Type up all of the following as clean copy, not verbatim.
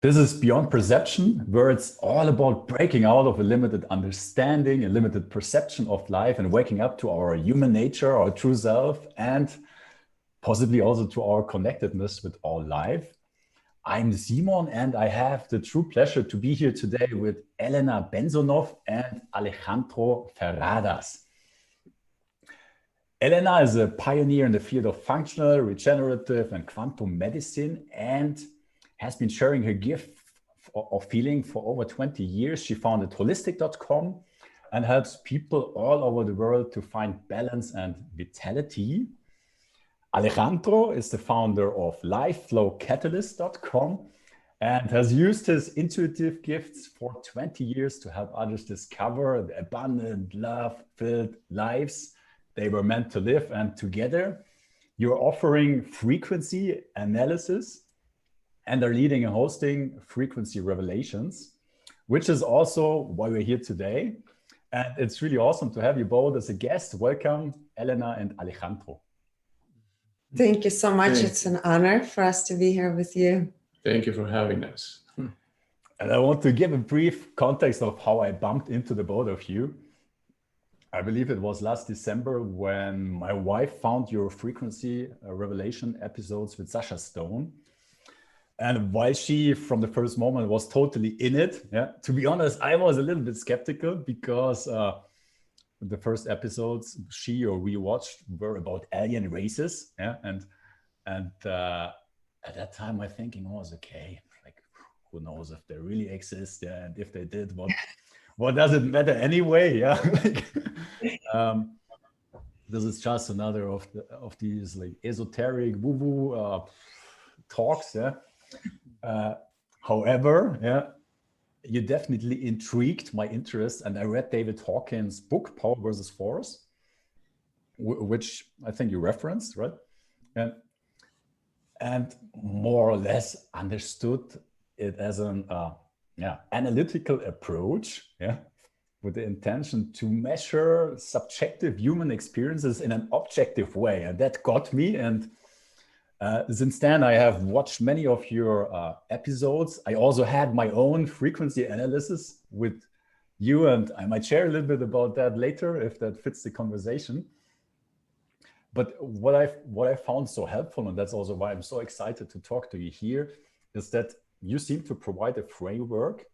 This is Beyond Perception, where it's all about breaking out of a limited understanding, a limited perception of life, and waking up to our human nature, our true self, and possibly also to our connectedness with all life. I'm Simon, and I have the true pleasure to be here today with Elena Bensonoff and Alejandro Ferradas. Elena is a pioneer in the field of functional, regenerative, and quantum medicine, and has been sharing her gift of feeling for over 20 years. She founded holistic.com and helps people all over the world to find balance and vitality. Alejandro is the founder of lifeflowcatalyst.com and has used his intuitive gifts for 20 years to help others discover the abundant, love-filled lives they were meant to live. And together, you're offering frequency analysis and are leading and hosting Frequency Revelations, which is also why we're here today. And it's really awesome to have you both as a guest. Welcome, Elena and Alejandro. Thank you so much. It's an honor for us to be here with you. Thank you for having us. And I want to give a brief context of how I bumped into the both of you. I believe it was last December when my wife found your Frequency Revelation episodes with Sasha Stone. And while she, from the first moment, was totally in it, to be honest, I was a little bit skeptical because the first episodes she or we watched were about alien races. And at that time, my thinking was, okay, like, who knows if they really exist? And if they did, what does it matter anyway? This is just another of these like esoteric woo-woo talks. However, you definitely intrigued my interest, and I read David Hawkins' book Power versus Force, which I think you referenced, right? And more or less understood it as an analytical approach, with the intention to measure subjective human experiences in an objective way, and that got me. And since then, I have watched many of your episodes. I also had my own frequency analysis with you, and I might share a little bit about that later if that fits the conversation. But what I found so helpful, and that's also why I'm so excited to talk to you here, is that you seem to provide a framework,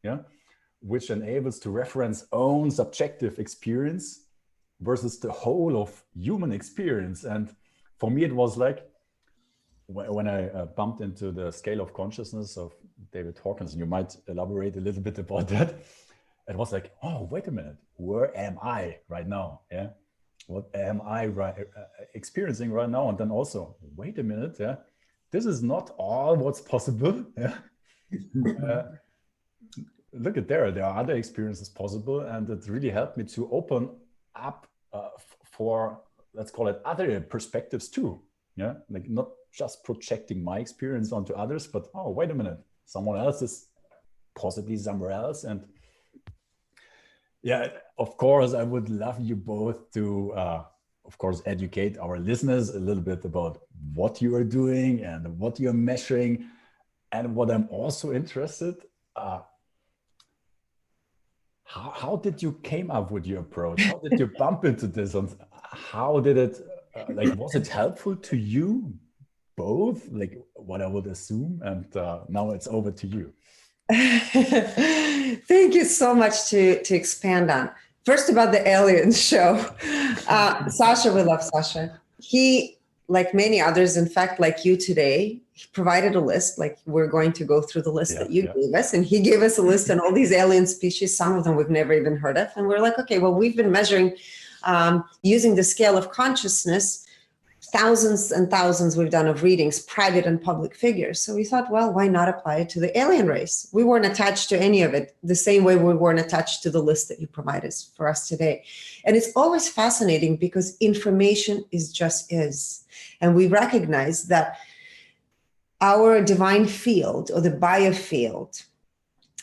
which enables to reference own subjective experience versus the whole of human experience. And for me, it was like, when I bumped into the scale of consciousness of David Hawkins, and you might elaborate a little bit about that, it was like, oh, wait a minute, where am I right now? What am I experiencing right now? And then also, wait a minute, this is not all what's possible. Look at there are other experiences possible, and it really helped me to open up for, let's call it, other perspectives too. Like not just projecting my experience onto others, but oh, wait a minute, someone else is possibly somewhere else. And of course, I would love you both to, of course, educate our listeners a little bit about what you are doing and what you're measuring. And what I'm also interested, how did you came up with your approach? How did you bump into this? And how did it, was it helpful to you both? Like what I would assume. And now it's over to you. Thank you so much to expand on. First, about the aliens show. Sasha, we love Sasha. He, like many others, in fact, like you today, he provided a list. Like we're going to go through the list that you gave us. And he gave us a list on all these alien species. Some of them we've never even heard of. And we're like, okay, well, we've been measuring using the scale of consciousness, thousands and thousands we've done of readings, private and public figures. So we thought, well, why not apply it to the alien race? We weren't attached to any of it the same way we weren't attached to the list that you provided for us today. And it's always fascinating because information is just is. And we recognize that our divine field or the biofield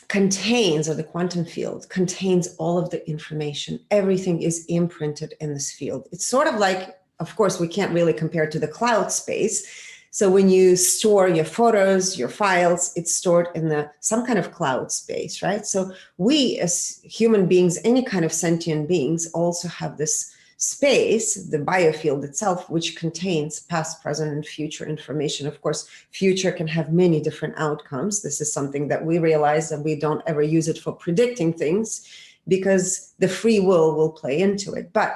contains, or the quantum field contains all of the information. Everything is imprinted in this field. It's sort of like, of course, we can't really compare to the cloud space. So when you store your photos, your files, it's stored in some kind of cloud space, right? So we as human beings, any kind of sentient beings, also have this space, the biofield itself, which contains past, present, and future information. Of course, future can have many different outcomes. This is something that we realize, and we don't ever use it for predicting things because the free will play into it. But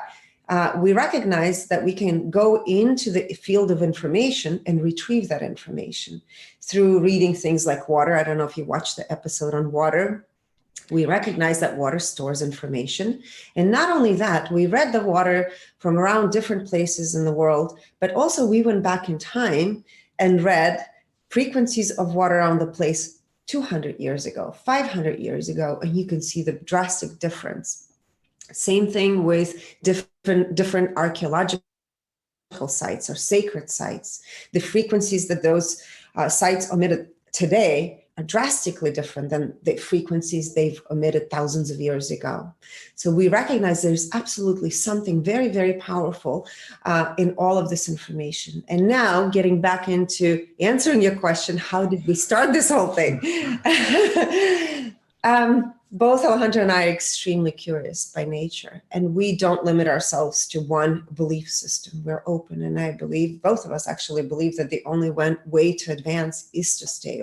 we recognize that we can go into the field of information and retrieve that information through reading things like water. I don't know if you watched the episode on water. We recognize that water stores information. And not only that, we read the water from around different places in the world, but also we went back in time and read frequencies of water around the place 200 years ago, 500 years ago, and you can see the drastic difference. Same thing with different archaeological sites or sacred sites. The frequencies that those sites emitted today are drastically different than the frequencies they've emitted thousands of years ago. So we recognize there's absolutely something very, very powerful in all of this information. And now getting back into answering your question, how did we start this whole thing? Both Alejandro and I are extremely curious by nature, and we don't limit ourselves to one belief system. We're open, and I believe, both of us actually believe, that the only way to advance is to stay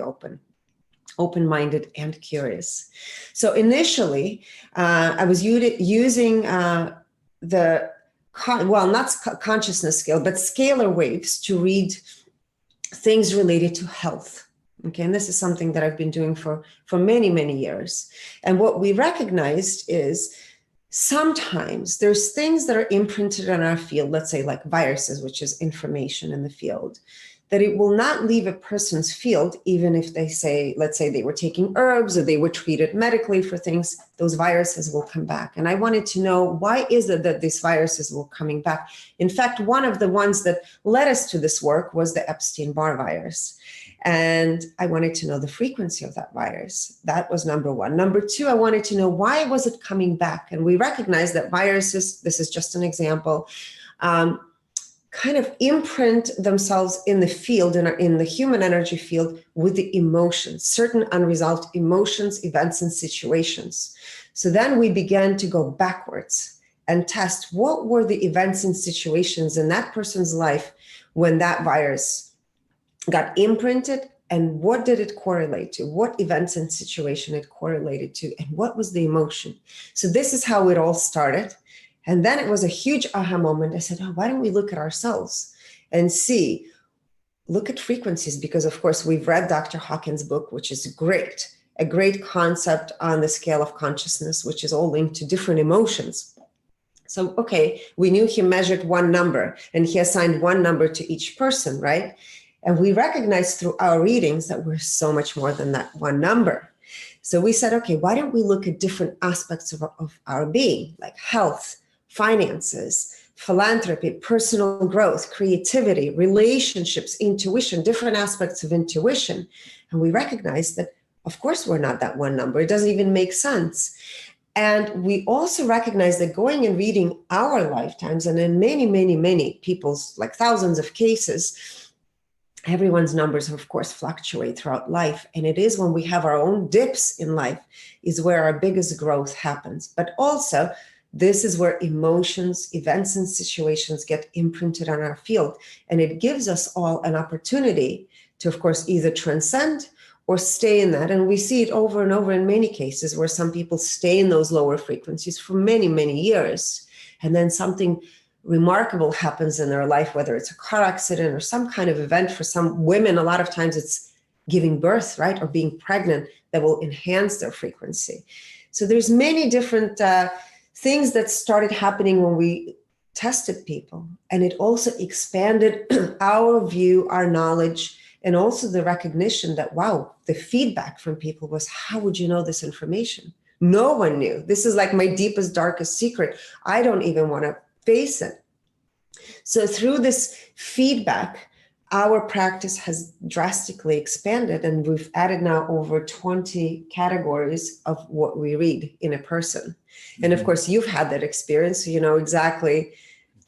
open-minded and curious. So initially, I was using not consciousness scale, but scalar waves to read things related to health. Okay, and this is something that I've been doing for many, many years. And what we recognized is sometimes there's things that are imprinted on our field, let's say like viruses, which is information in the field, that it will not leave a person's field, even if they say, let's say they were taking herbs or they were treated medically for things, those viruses will come back. And I wanted to know, why is it that these viruses were coming back? In fact, one of the ones that led us to this work was the Epstein-Barr virus. And I wanted to know the frequency of that virus. That was number one. Number two, I wanted to know, why was it coming back? And we recognize that viruses, this is just an example, kind of imprint themselves in the field, in the human energy field, with the emotions, certain unresolved emotions, events, and situations. So then we began to go backwards and test what were the events and situations in that person's life when that virus got imprinted, and what did it correlate to? What events and situation it correlated to, and what was the emotion? So this is how it all started. And then it was a huge aha moment. I said, oh, why don't we look at ourselves and look at frequencies? Because of course we've read Dr. Hawkins' book, which is great, a great concept on the scale of consciousness, which is all linked to different emotions. So, okay, we knew he measured one number and he assigned one number to each person, right? And we recognized through our readings that we're so much more than that one number. So we said, okay, why don't we look at different aspects of our being, like health, finances, philanthropy, personal growth, creativity, relationships, intuition, different aspects of intuition. And we recognized that, of course, we're not that one number. It doesn't even make sense. And we also recognize that going and reading our lifetimes, and in many, many, many people's, like thousands of cases, everyone's numbers, of course, fluctuate throughout life. And it is when we have our own dips in life is where our biggest growth happens. But also, this is where emotions, events, and situations get imprinted on our field. And it gives us all an opportunity to, of course, either transcend or stay in that. And we see it over and over in many cases where some people stay in those lower frequencies for many, many years. And then something remarkable happens in their life, whether it's a car accident or some kind of event. For some women, a lot of times it's giving birth, right? Or being pregnant, that will enhance their frequency. So there's many different things that started happening when we tested people. And it also expanded our view, our knowledge, and also the recognition that, wow, the feedback from people was, how would you know this information? No one knew. This is like my deepest, darkest secret. I don't even want to face it. So through this feedback, our practice has drastically expanded, and we've added now over 20 categories of what we read in a person. And of course, you've had that experience, so you know exactly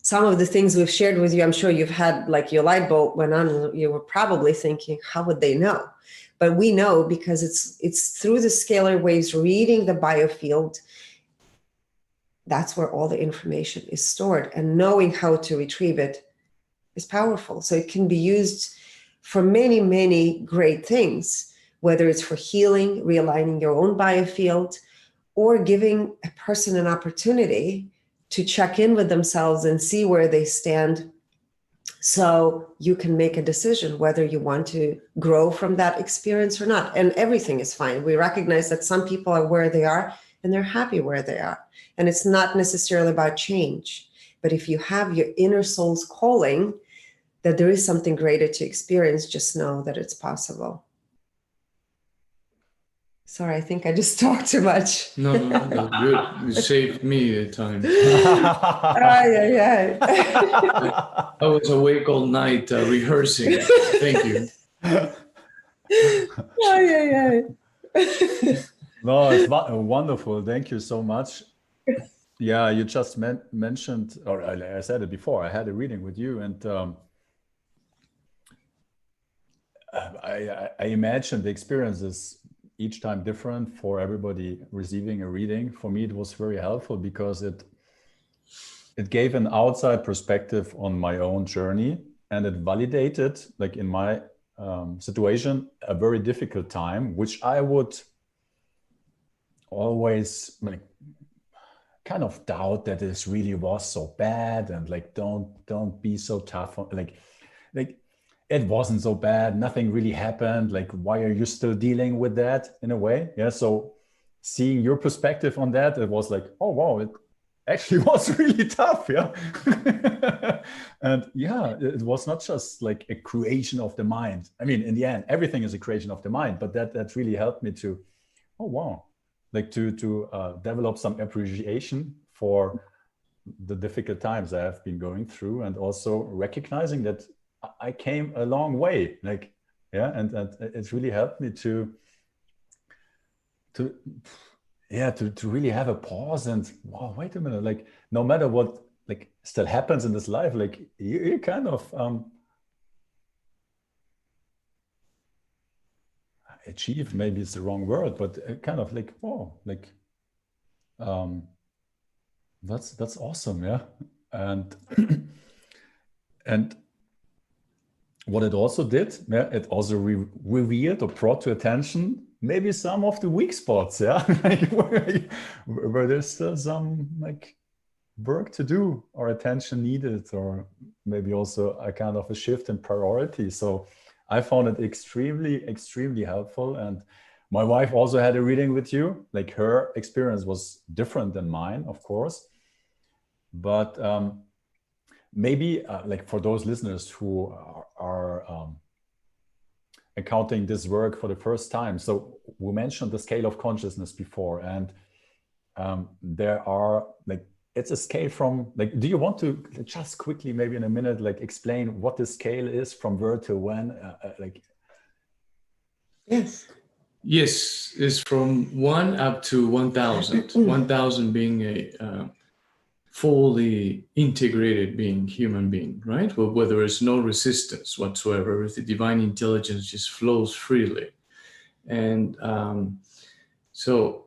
some of the things we've shared with you, I'm sure you've had like your light bulb went on. You were probably thinking, how would they know? But we know because it's through the scalar waves, reading the biofield. That's where all the information is stored, and knowing how to retrieve it is powerful. So it can be used for many, many great things, whether it's for healing, realigning your own biofield, or giving a person an opportunity to check in with themselves and see where they stand, so you can make a decision whether you want to grow from that experience or not. And everything is fine. We recognize that some people are where they are and they're happy where they are. And it's not necessarily about change. But if you have your inner soul's calling, that there is something greater to experience, just know that it's possible. Sorry, I think I just talked too much. No, that's good. You saved me the time. Yeah. I was awake all night rehearsing. Thank you. Yeah. No, it's wonderful. Thank you so much. Yeah, you just mentioned, or I said it before, I had a reading with you, and I imagine the experience is each time different for everybody receiving a reading. For me, it was very helpful because it gave an outside perspective on my own journey, and it validated, like in my situation, a very difficult time, which I would always like kind of doubt that this really was so bad, and like don't be so tough on, like it wasn't so bad, nothing really happened, like why are you still dealing with that, in a way. Yeah, so seeing your perspective on that, it was like, oh wow, it actually was really tough. Yeah. And yeah, it was not just like a creation of the mind. I mean, in the end, everything is a creation of the mind, but that really helped me to, oh wow, like to develop some appreciation for the difficult times I have been going through, and also recognizing that I came a long way, like, yeah, and it's really helped me to really have a pause and, wow, wait a minute, like no matter what like still happens in this life, like you kind of achieve, maybe it's the wrong word, but kind of like, oh, like that's awesome. Yeah. And and what it also did, yeah, it also revealed or brought to attention maybe some of the weak spots, yeah, like where there's still some like work to do or attention needed, or maybe also a kind of a shift in priority. So I found it extremely helpful. And my wife also had a reading with you. Like her experience was different than mine, of course, but maybe like for those listeners who are encountering this work for the first time. So we mentioned the scale of consciousness before, and there are like, it's a scale from like, do you want to just quickly, maybe in a minute, like explain what the scale is from where to when? Like, Yes. Yes, it's from 1 up to 1,000. 1,000 being a fully integrated being, human being, right? Where there is no resistance whatsoever. The divine intelligence just flows freely. And so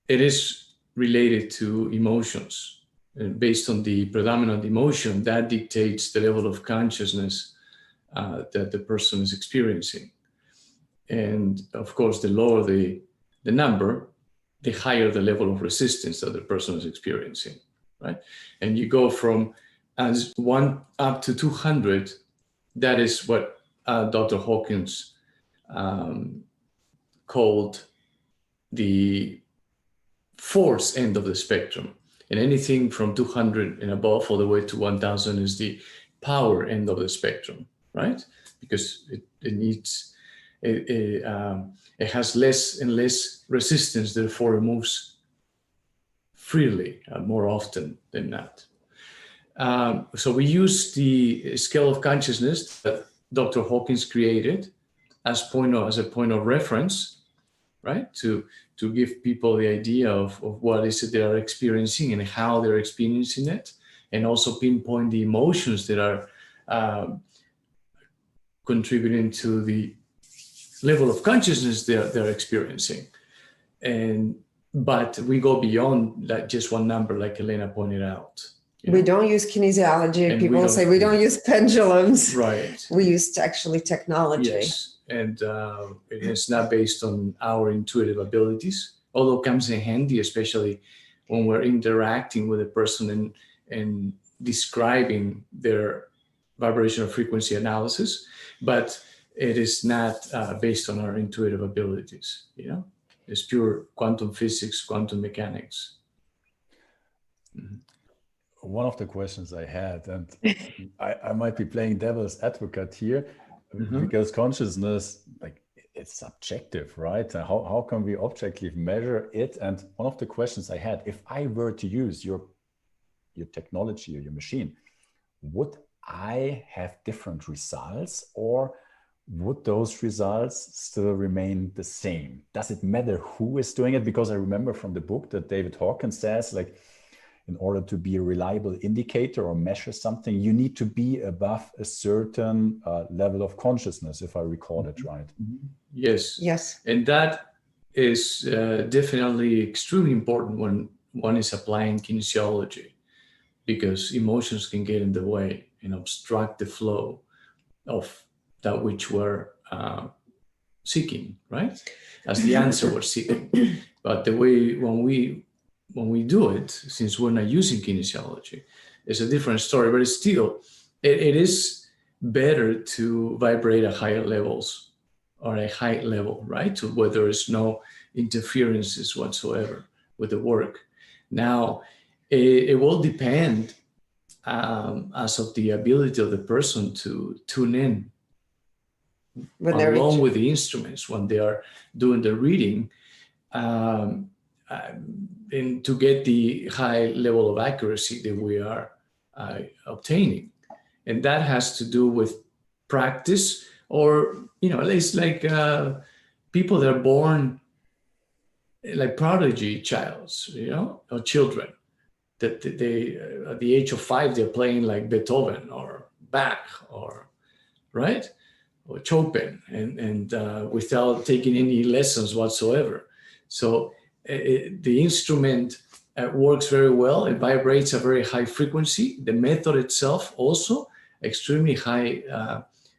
it is related to emotions. And based on the predominant emotion, that dictates the level of consciousness that the person is experiencing. And of course, the lower the number, the higher the level of resistance that the person is experiencing, right? And you go from as 1 up to 200, that is what Dr. Hawkins called the force end of the spectrum. And anything from 200 and above all the way to 1,000 is the power end of the spectrum, right? Because it needs, it has less and less resistance, therefore it moves freely more often than not. So we use the scale of consciousness that Dr. Hawkins created as a point of reference, right? To give people the idea of what is it they are experiencing and how they're experiencing it. and also pinpoint the emotions that are contributing to the level of consciousness they're experiencing. But we go beyond that, just one number, like Elena pointed out. We don't use kinesiology. And People say we don't use pendulums. Right. We use actually technology. Yes. And it's not based on our intuitive abilities, although it comes in handy, especially when we're interacting with a person and describing their vibrational frequency analysis. But it is not based on our intuitive abilities, you know? It's pure quantum physics, quantum mechanics. Mm-hmm. One of the questions I had, and I might be playing devil's advocate here, because consciousness, like, it's subjective, right? How can we objectively measure it? And one of the questions I had, if I were to use your technology or your machine, would I have different results, or would those results still remain the same? Does it matter who is doing it? Because I remember from the book that David Hawkins says, like, in order to be a reliable indicator or measure something, you need to be above a certain level of consciousness, if I recall it right. Yes. Yes. And that is definitely extremely important when one is applying kinesiology, because emotions can get in the way and obstruct the flow of that which we're seeking, right? As the answer we're seeking. But the way when we do it, since we're not using kinesiology, it's a different story. But it's still, it is better to vibrate at higher levels or a high level, right? To where there is no interferences whatsoever with the work. Now, it will depend as of the ability of the person to tune in along with the instruments when they are doing the reading, and to get the high level of accuracy that we are obtaining. And that has to do with practice, or, you know, it's like people that are born like prodigy childs, you know, or children, that they at the age of 5, they're playing like Beethoven or Bach or, right? Or Chopin, and without taking any lessons whatsoever. So the instrument works very well. It vibrates a very high frequency. The method itself also extremely high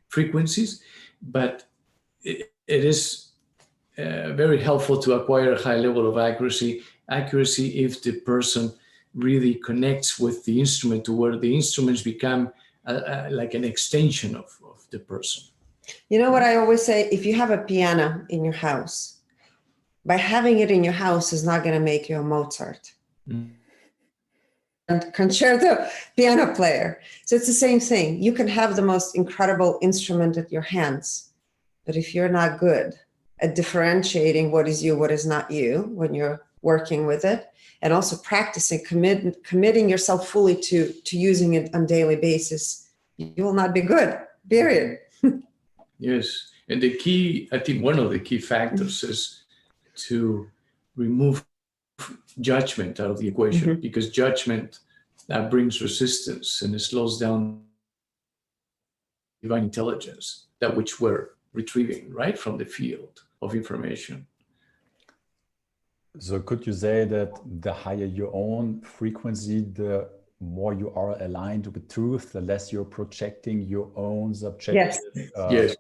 frequencies, but it is very helpful to acquire a high level of accuracy if the person really connects with the instrument, to where the instruments become like an extension of the person. You know what I always say? If you have a piano in your house, by having it in your house is not going to make you a Mozart and concerto piano player. So it's the same thing. You can have the most incredible instrument at your hands, but if you're not good at differentiating what is you, what is not you, when you're working with it, and also practicing, committing yourself fully to using it on a daily basis, you will not be good, period. Yes. And the key, I think one of the key factors is to remove judgment out of the equation, because judgment brings resistance and it slows down divine intelligence, that which we're retrieving, right, from the field of information. So could you say that the higher your own frequency, the more you are aligned with truth, the less you're projecting your own subjective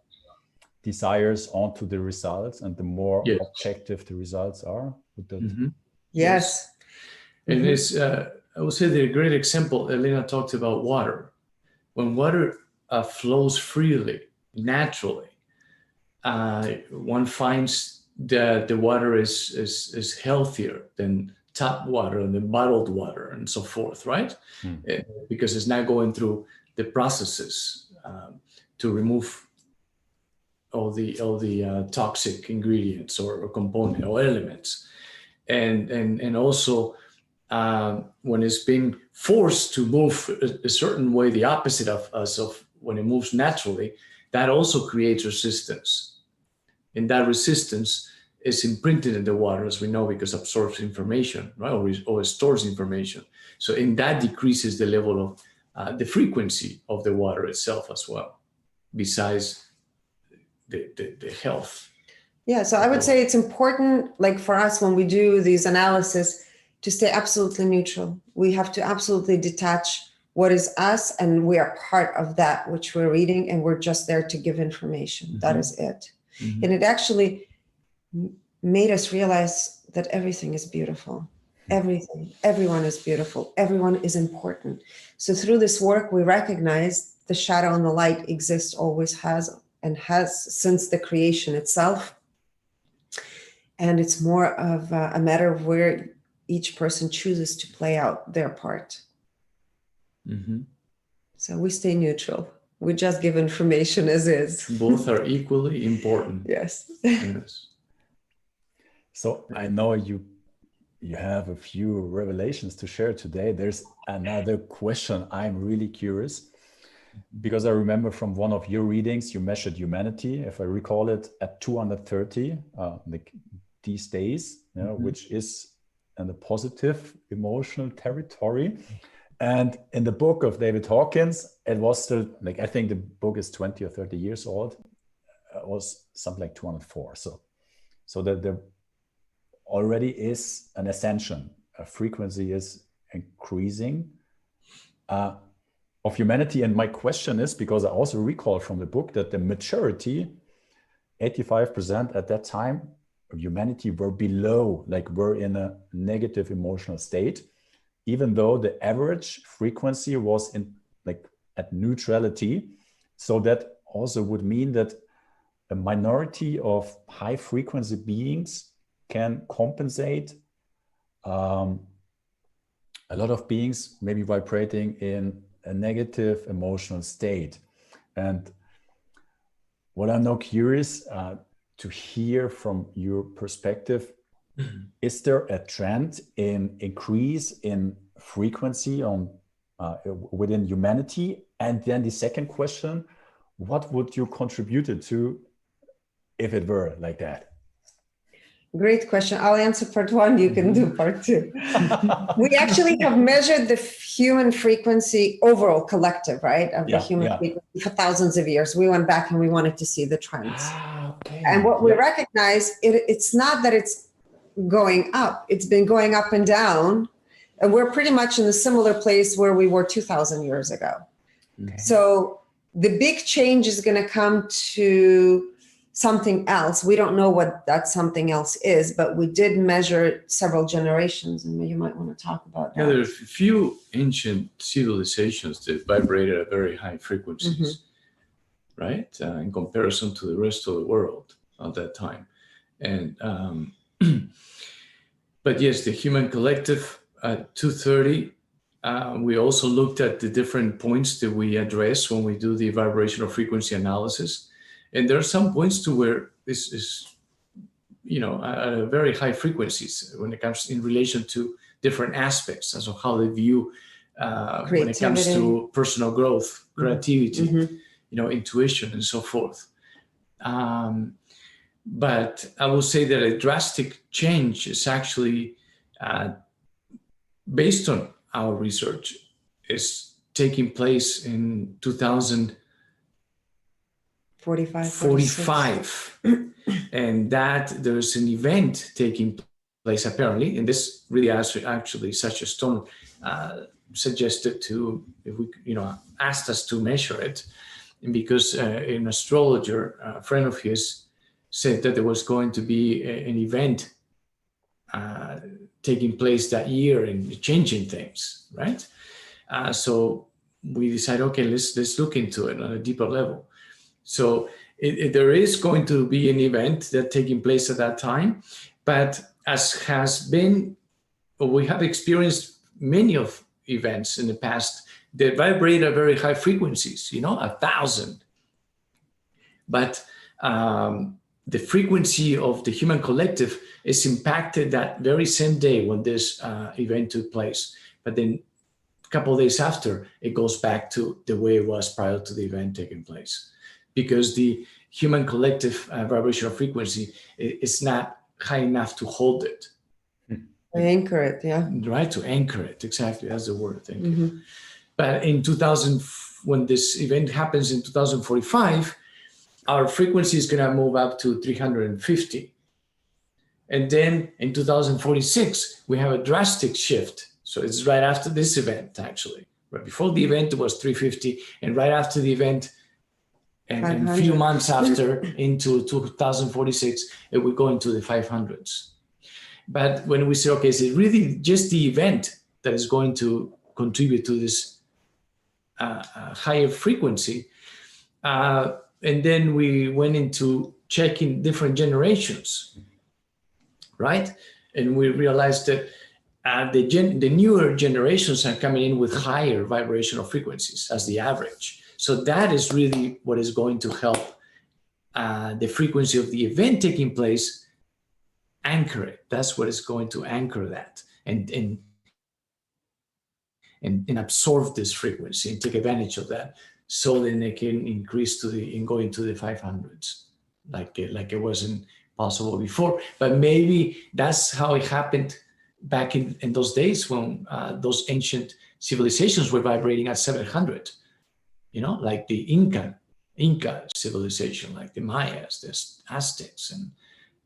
desires onto the results, and the more objective the results are? Yes. And it's, I would say that a great example, Elena talked about water. When water flows freely, naturally, one finds that the water is healthier than tap water and then bottled water and so forth, right? Because it's not going through the processes to remove all the toxic ingredients or component or elements, and also when it's being forced to move a certain way, the opposite of when it moves naturally, that also creates resistance, and that resistance is imprinted in the water, as we know, because it absorbs information, right? Or stores information. So, and that decreases the level of the frequency of the water itself as well, besides the health. Yeah, so I would say it's important, like for us, when we do these analysis, to stay absolutely neutral. We have to absolutely detach what is us, and we are part of that which we're reading, and we're just there to give information. Mm-hmm. That is it. Mm-hmm. And it actually made us realize that everything is beautiful. Everything, everyone is beautiful. Everyone is important. So through this work, we recognize the shadow and the light exists, always has, and has since the creation itself. And it's more of a matter of where each person chooses to play out their part. Mm-hmm. So we stay neutral. We just give information as is. Both are equally important. Yes. Yes. So I know you have a few revelations to share today. There's another question I'm really curious, because I remember from one of your readings, you measured humanity, if I recall it, at 230 these days, mm-hmm. which is in the positive emotional territory. And in the book of David Hawkins, it was still like, I think the book is 20 or 30 years old. It was something like 204. So that there already is an ascension. A frequency is increasing of humanity. And my question is, because I also recall from the book that the maturity, 85% at that time of humanity were below, like were in a negative emotional state, even though the average frequency was in like at neutrality. So that also would mean that a minority of high frequency beings can compensate a lot of beings maybe vibrating in a negative emotional state. And what I'm now curious to hear from your perspective, mm-hmm. is there a trend in increase in frequency on within humanity? And then the second question, what would you contribute it to if it were like that? Great question. I'll answer part one. You can do part two. We actually have measured the human frequency overall collective, right? Of the human frequency for thousands of years. We went back and we wanted to see the trends. Okay. And what we recognize, it's not that it's going up. It's been going up and down. And we're pretty much in the similar place where we were 2,000 years ago. Okay. So the big change is going to come to something else. We don't know what that something else is, but we did measure several generations, and you might want to talk about that. Yeah, there's a few ancient civilizations that vibrated at very high frequencies, mm-hmm. right? In comparison to the rest of the world at that time. And but yes, the human collective at 230, we also looked at the different points that we address when we do the vibrational frequency analysis. And there are some points to where this is, at a very high frequencies when it comes in relation to different aspects, as of how they view when it comes to personal growth, creativity, mm-hmm. Intuition, and so forth. But I will say that a drastic change is actually, based on our research, is taking place in 2045. And that there's an event taking place apparently, and this really actually such a stone suggested to, if we, asked us to measure it, and because an astrologer, a friend of his, said that there was going to be an event taking place that year and changing things, right? So we decided, okay, let's look into it on a deeper level. So there is going to be an event that's taking place at that time, but as has been, we have experienced many of events in the past that vibrate at very high frequencies, 1,000. But the frequency of the human collective is impacted that very same day when this event took place. But then a couple of days after, it goes back to the way it was prior to the event taking place. Because the human collective vibrational frequency is not high enough to hold it. Anchor it, yeah. Right, to anchor it, exactly, that's the word, thank you. Mm-hmm. But in 2000, when this event happens in 2045, our frequency is going to move up to 350. And then in 2046, we have a drastic shift. So it's right after this event, actually. Right before the event, it was 350. And right after the event, and a few months after, into 2046, it will go into the 500s. But when we say, okay, is it really just the event that is going to contribute to this higher frequency? And then we went into checking different generations, right? And we realized that the newer generations are coming in with higher vibrational frequencies as the average. So that is really what is going to help the frequency of the event taking place anchor it. That's what is going to anchor that and absorb this frequency and take advantage of that, so then they can increase and go into the 500s like it wasn't possible before. But maybe that's how it happened back in those days when those ancient civilizations were vibrating at 700, like the Inca civilization, like the Mayas, the Aztecs, and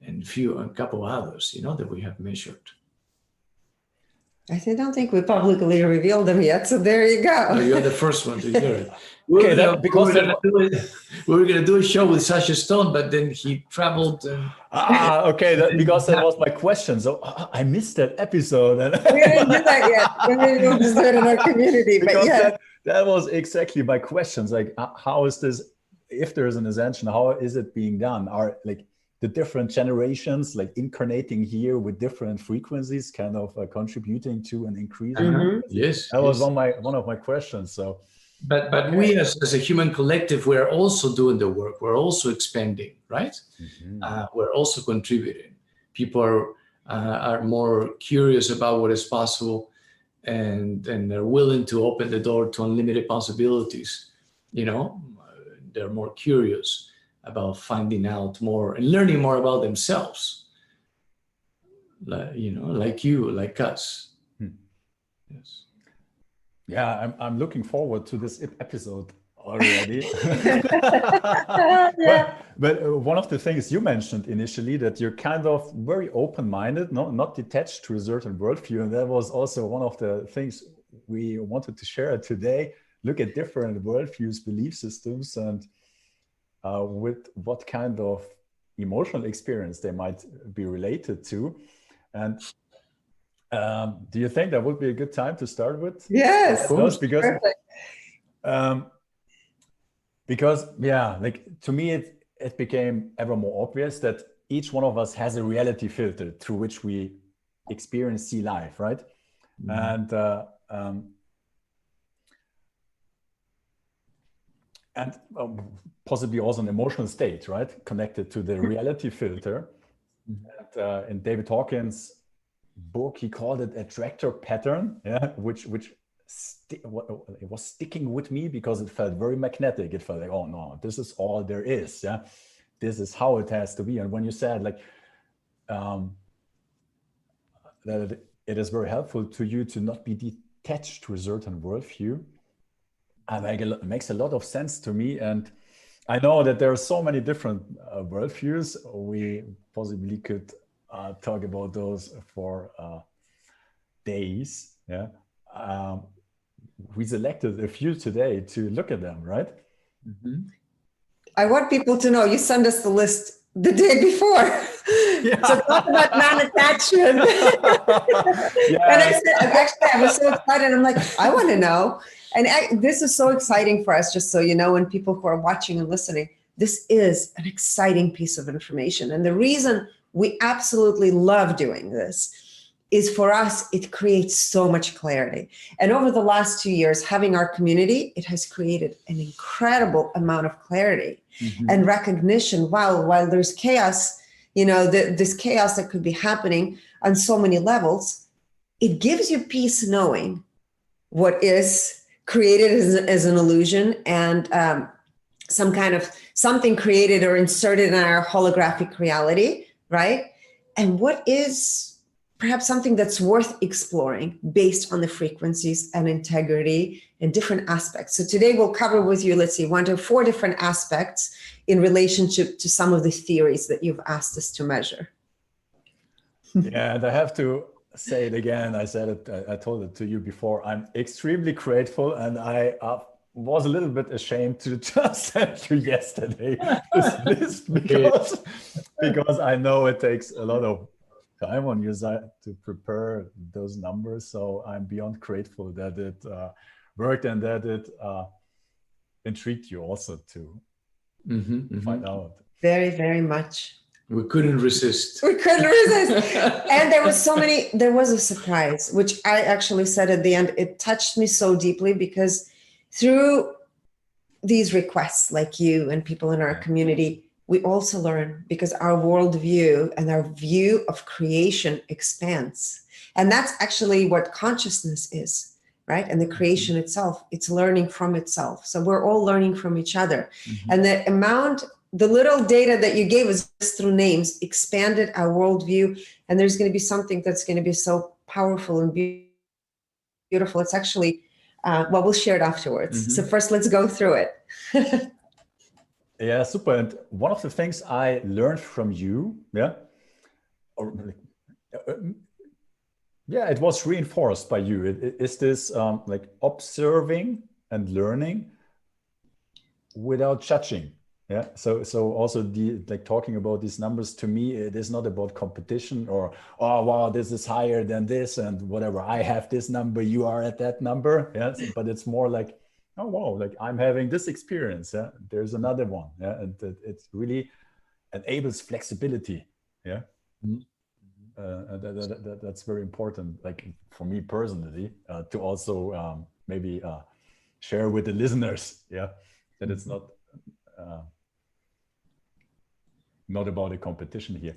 a couple others, that we have measured. I don't think we publicly revealed them yet, so there you go. Oh, you're the first one to hear it. We were going to do a show with Sasha Stone, but then he traveled. Because that was my question. So I missed that episode. We didn't do that yet. Maybe we'll just do it in our community. Because but that was exactly my questions. Like, how is this, if there is an ascension, how is it being done? Are like the different generations like incarnating here with different frequencies kind of contributing to an increase? Yes, that was one of my questions. So but we as a human collective, we're also doing the work, we're also expanding, right? We're also contributing. People are more curious about what is possible, and they're willing to open the door to unlimited possibilities. They're more curious about finding out more and learning more about themselves, like you, like us. Yes. Yeah, I'm looking forward to this episode already. But one of the things you mentioned initially, that you're kind of very open-minded, not detached to a certain worldview, and that was also one of the things we wanted to share today. Look at different worldviews, belief systems, and with what kind of emotional experience they might be related to. And do you think that would be a good time to start with? Yes, because like to me it became ever more obvious that each one of us has a reality filter through which we see life, right? And possibly also an emotional state, right, connected to the reality filter. And in David Hawkins' book, he called it attractor pattern, which it was sticking with me because it felt very magnetic. It felt like, oh no, this is all there is. This is how it has to be. And when you said like that it is very helpful to you to not be detached to a certain worldview, it makes a lot of sense to me. And I know that there are so many different worldviews. We possibly could talk about those for days. We selected a few today to look at them, right? I want people to know you send us the list the day before. So talk about non-attachment. And I was so excited. I'm like, I want to know. And this is so exciting for us, just so you know, and people who are watching and listening, this is an exciting piece of information. And the reason we absolutely love doing this is for us, it creates so much clarity. And over the last 2 years, having our community, it has created an incredible amount of clarity and recognition. While there's chaos, this chaos that could be happening on so many levels, it gives you peace knowing what is created as an illusion and something created or inserted in our holographic reality, right? and what is perhaps something that's worth exploring based on the frequencies and integrity and different aspects. So today we'll cover with you, let's see, 1 to 4 different aspects in relationship to some of the theories that you've asked us to measure. Yeah, and I have to say it again. I said it, I told it to you before. I'm extremely grateful, and I was a little bit ashamed to just send you yesterday this list because I know it takes a lot of time on your side to prepare those numbers. So I'm beyond grateful that it worked and that it intrigued you also to find out. Very, very much. We couldn't resist. We couldn't resist. And there was a surprise, which I actually said at the end. It touched me so deeply because through these requests like you and people in our community, we also learn, because our worldview and our view of creation expands. And that's actually what consciousness is, right? And the creation itself, it's learning from itself. So we're all learning from each other. And the little data that you gave us through names expanded our worldview. And there's going to be something that's going to be so powerful and beautiful. It's actually, well, we'll share it afterwards. So first, let's go through it. Yeah, super. And one of the things I learned from you, it was reinforced by you. Is this like observing and learning without judging? Yeah. So also like talking about these numbers, to me, it is not about competition or, oh, wow, this is higher than this and whatever. I have this number, you are at that number. Yeah. But it's more like, oh, wow, like I'm having this experience. Yeah. There's another one. Yeah. And it really enables flexibility. Yeah. That's very important. Like for me personally, to also maybe share with the listeners. Yeah. That it's not about a competition here.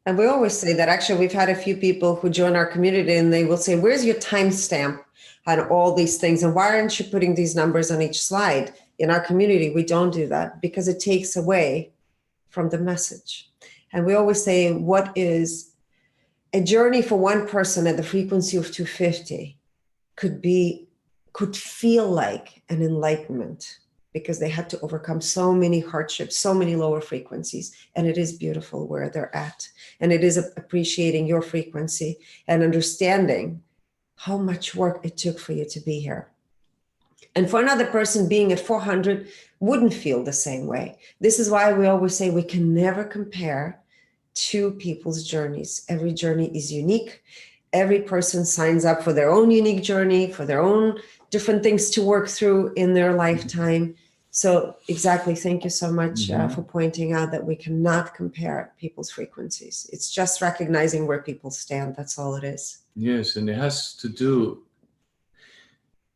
And we always say that. Actually, we've had a few people who join our community and they will say, where's your timestamp on all these things? And why aren't you putting these numbers on each slide? In our community, we don't do that because it takes away from the message. And we always say, what is a journey for one person at the frequency of 250 could feel like an enlightenment, because they had to overcome so many hardships, so many lower frequencies. And it is beautiful where they're at. And it is appreciating your frequency and understanding how much work it took for you to be here. And for another person, being at 400 wouldn't feel the same way. This is why we always say we can never compare two people's journeys. Every journey is unique. Every person signs up for their own unique journey, for their own different things to work through in their lifetime. So exactly, thank you so much for pointing out that we cannot compare people's frequencies. It's just recognizing where people stand. That's all it is. Yes, and it has to do,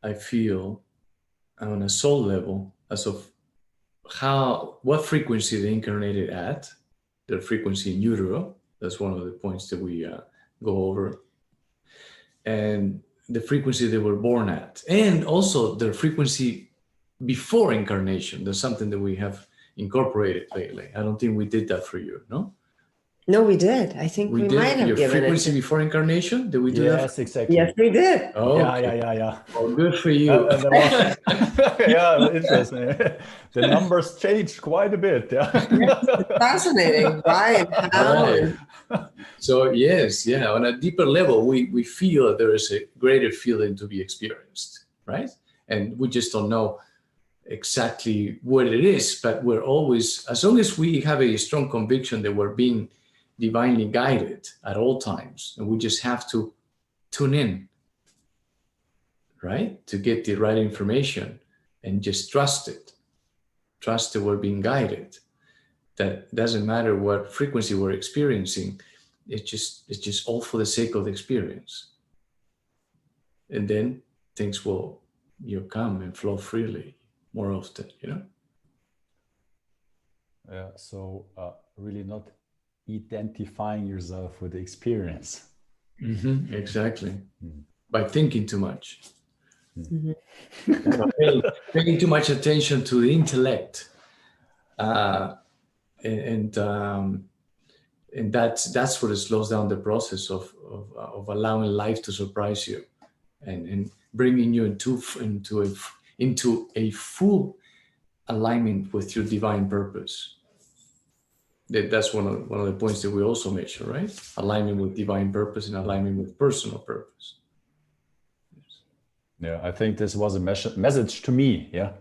I feel, on a soul level, as of what frequency they incarnated at, their frequency in utero. That's one of the points that we go over. And the frequency they were born at, and also their frequency before incarnation. That's something that we have incorporated lately. I don't think we did that for you, no? No, we did. I think we might have your given frequency it. before incarnation. Did we do that? Yes, exactly. Yes, we did. Oh, yeah. Well, good for you. Yeah, interesting. The numbers changed quite a bit. Yeah. Fascinating. Why and how? Right. So yes, on a deeper level, we feel there is a greater feeling to be experienced, right? And we just don't know exactly what it is, but we're always, as long as we have a strong conviction that we're being divinely guided at all times, and we just have to tune in, right, to get the right information and just trust that we're being guided. That doesn't matter what frequency we're experiencing. It's just all for the sake of the experience, and then things will come and flow freely more often, Yeah. So really not identifying yourself with the experience. Exactly. By thinking too much. Mm-hmm. Paying too much attention to the intellect, and And that's what slows down the process of allowing life to surprise you, and bringing you into a full alignment with your divine purpose. That's one of the points that we also measure, right? Alignment with divine purpose and alignment with personal purpose. Yeah, I think this was a message to me. Yeah.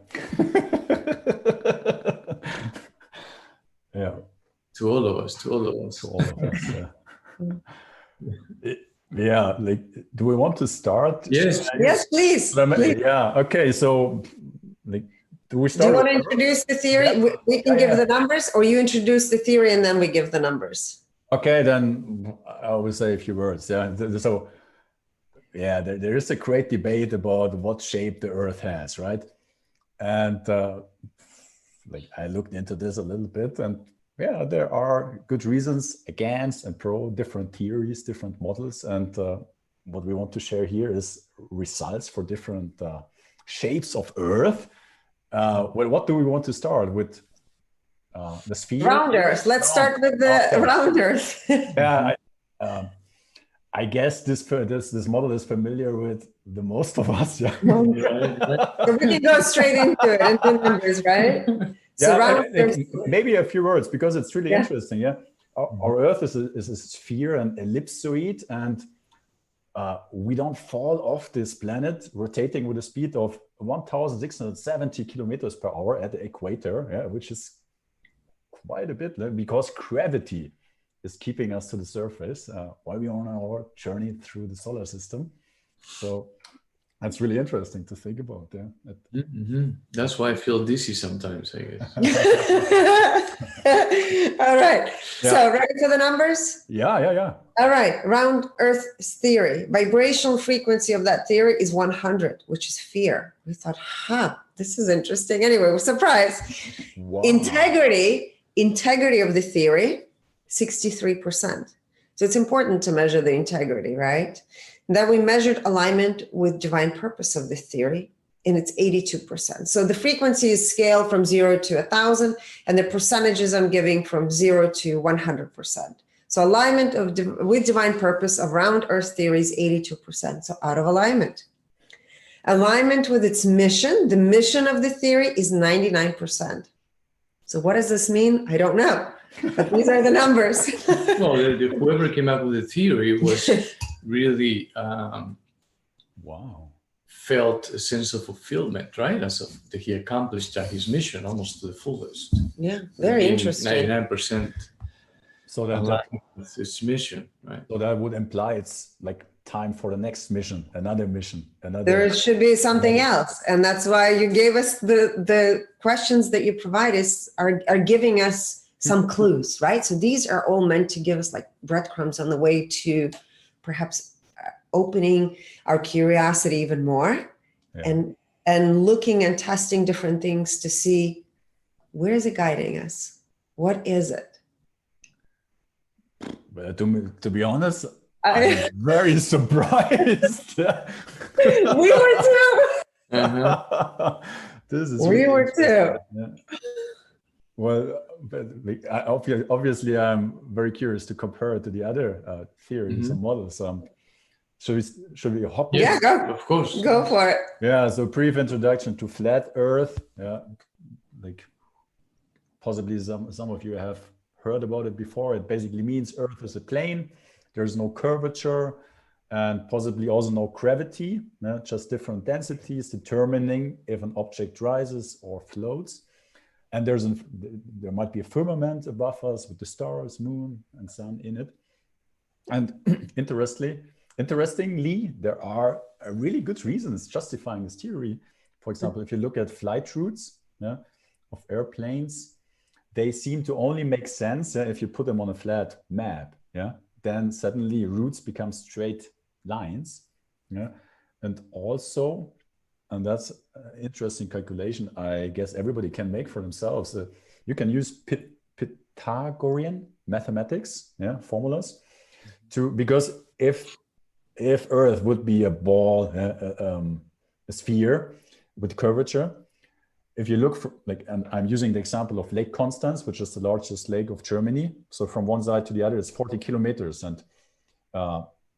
Yeah. To all of us. Yeah. Yeah. Like, do we want to start? Yes. Yes, please. Yeah. Okay. So, like, do we start? Do you want to introduce the theory? Yeah. We can give the numbers, or you introduce the theory and then we give the numbers. Okay, then I will say a few words. Yeah. So, yeah, there is a great debate about what shape the Earth has, right? And like, I looked into this a little bit, and yeah, there are good reasons against and pro, different theories, different models. And what we want to share here is results for different shapes of Earth. Well, what do we want to start with? The sphere? Round Earth. Let's start with the round Earth. Yeah, I guess this model is familiar with the most of us. Yeah. So we can go straight into it, into numbers, right? So yeah, maybe a few words, because it's really interesting. Yeah, our Earth is a sphere, an ellipsoid, and we don't fall off this planet rotating with a speed of 1,670 kilometers per hour at the equator, yeah, which is quite a bit, because gravity is keeping us to the surface while we're on our journey through the solar system. So that's really interesting to think about. Yeah. Mm-hmm. That's why I feel dizzy sometimes, I guess. All right. Yeah. So ready for the numbers? Yeah. All right. Round Earth theory. Vibrational frequency of that theory is 100, which is fear. We thought, this is interesting. Anyway, we're surprised. Wow. Integrity of the theory, 63%. So it's important to measure the integrity, right? And then we measured alignment with divine purpose of the theory, and it's 82%. So the frequency is scaled from 0 to 1,000, and the percentages I'm giving from 0 to 100%. So alignment with divine purpose of round Earth theory is 82%, so out of alignment. Alignment with its mission, the mission of the theory, is 99%. So what does this mean? I don't know, but these are the numbers. Well, whoever came up with the theory was really felt a sense of fulfillment, right? As of that he accomplished his mission almost to the fullest. Yeah, very interesting. 99%. So that its mission, right? So that would imply it's like time for the next mission, another mission, another. There should be something else, and that's why you gave us the questions that you provide us are giving us some clues, right? So these are all meant to give us like breadcrumbs on the way to perhaps opening our curiosity even more, and looking and testing different things to see where is it guiding us? What is it? To be honest, I'm very surprised. We were too. This is we were too. Yeah. Well, obviously, I'm very curious to compare it to the other theories and models. Should we hop? Yeah, go. Of course. Go for it. Yeah. So, brief introduction to flat Earth. Yeah, like possibly some of you have heard about it before. It basically means Earth is a plane. There's no curvature and possibly also no gravity, just different densities determining if an object rises or floats. And there might be a firmament above us with the stars, moon, and sun in it. And interestingly, there are really good reasons justifying this theory. For example, if you look at flight routes of airplanes, they seem to only make sense if you put them on a flat map. Then suddenly routes become straight lines. And also, and that's an interesting calculation I guess everybody can make for themselves. You can use Pythagorean mathematics, formulas, because if Earth would be a ball, a sphere with curvature, if you look for, like, and I'm using the example of Lake Constance, which is the largest lake of Germany. So from one side to the other, it's 40 kilometers. And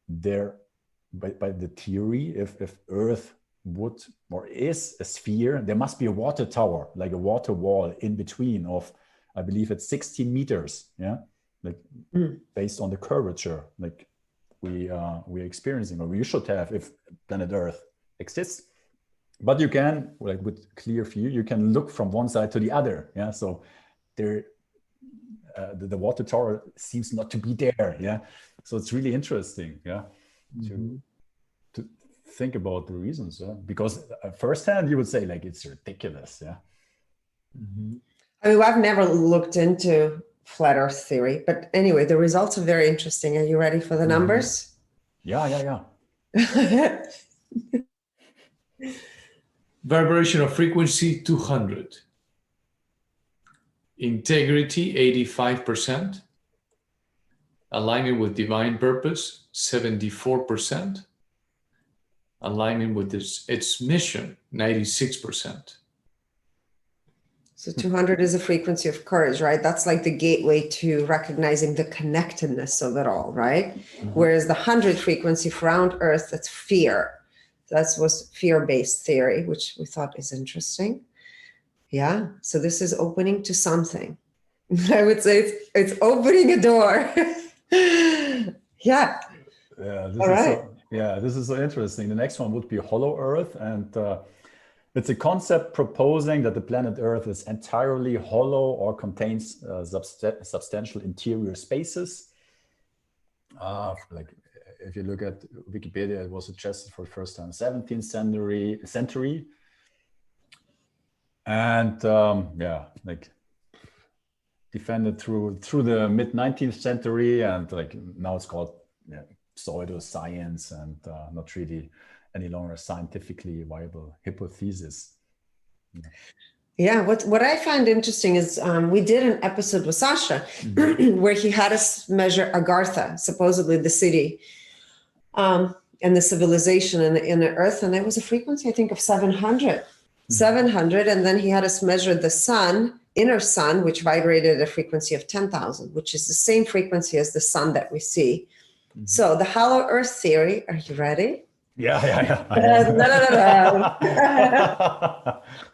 there, by the theory, if Earth would or is a sphere, there must be a water tower, like a water wall in between of, I believe it's 16 meters. Yeah, like based on the curvature, like we're experiencing, or we should have if planet Earth exists. But you can, like with clear view, you can look from one side to the other. Yeah, so there, the water tower seems not to be there. Yeah, so it's really interesting. Yeah, to think about the reasons. Yeah, because firsthand you would say like it's ridiculous. Yeah. I mean, I've never looked into flat Earth theory, but anyway, the results are very interesting. Are you ready for the numbers? Yeah. Vibrational frequency 200. Integrity 85%. Alignment with divine purpose 74%. Alignment with its mission 96%. So 200 is a frequency of courage, right? That's like the gateway to recognizing the connectedness of it all, right? Whereas the 100 frequency for round Earth, that's fear. That was fear-based theory, which we thought is interesting. Yeah, so this is opening to something. I would say it's opening a door. Yeah. This is so interesting. The next one would be hollow Earth, and it's a concept proposing that the planet Earth is entirely hollow or contains substantial interior spaces. Like if you look at Wikipedia, it was suggested for the first time 17th century. And like defended through the mid 19th century, and like now it's called pseudoscience and not really any longer scientifically viable hypothesis. Yeah, what I find interesting is we did an episode with Sasha where he had us measure Agartha, supposedly the city, and the civilization in the Earth, and there was a frequency, I think, of 700. 700, and then he had us measure the sun, inner sun, which vibrated at a frequency of 10,000, which is the same frequency as the sun that we see. So the hollow Earth theory, are you ready? Yeah.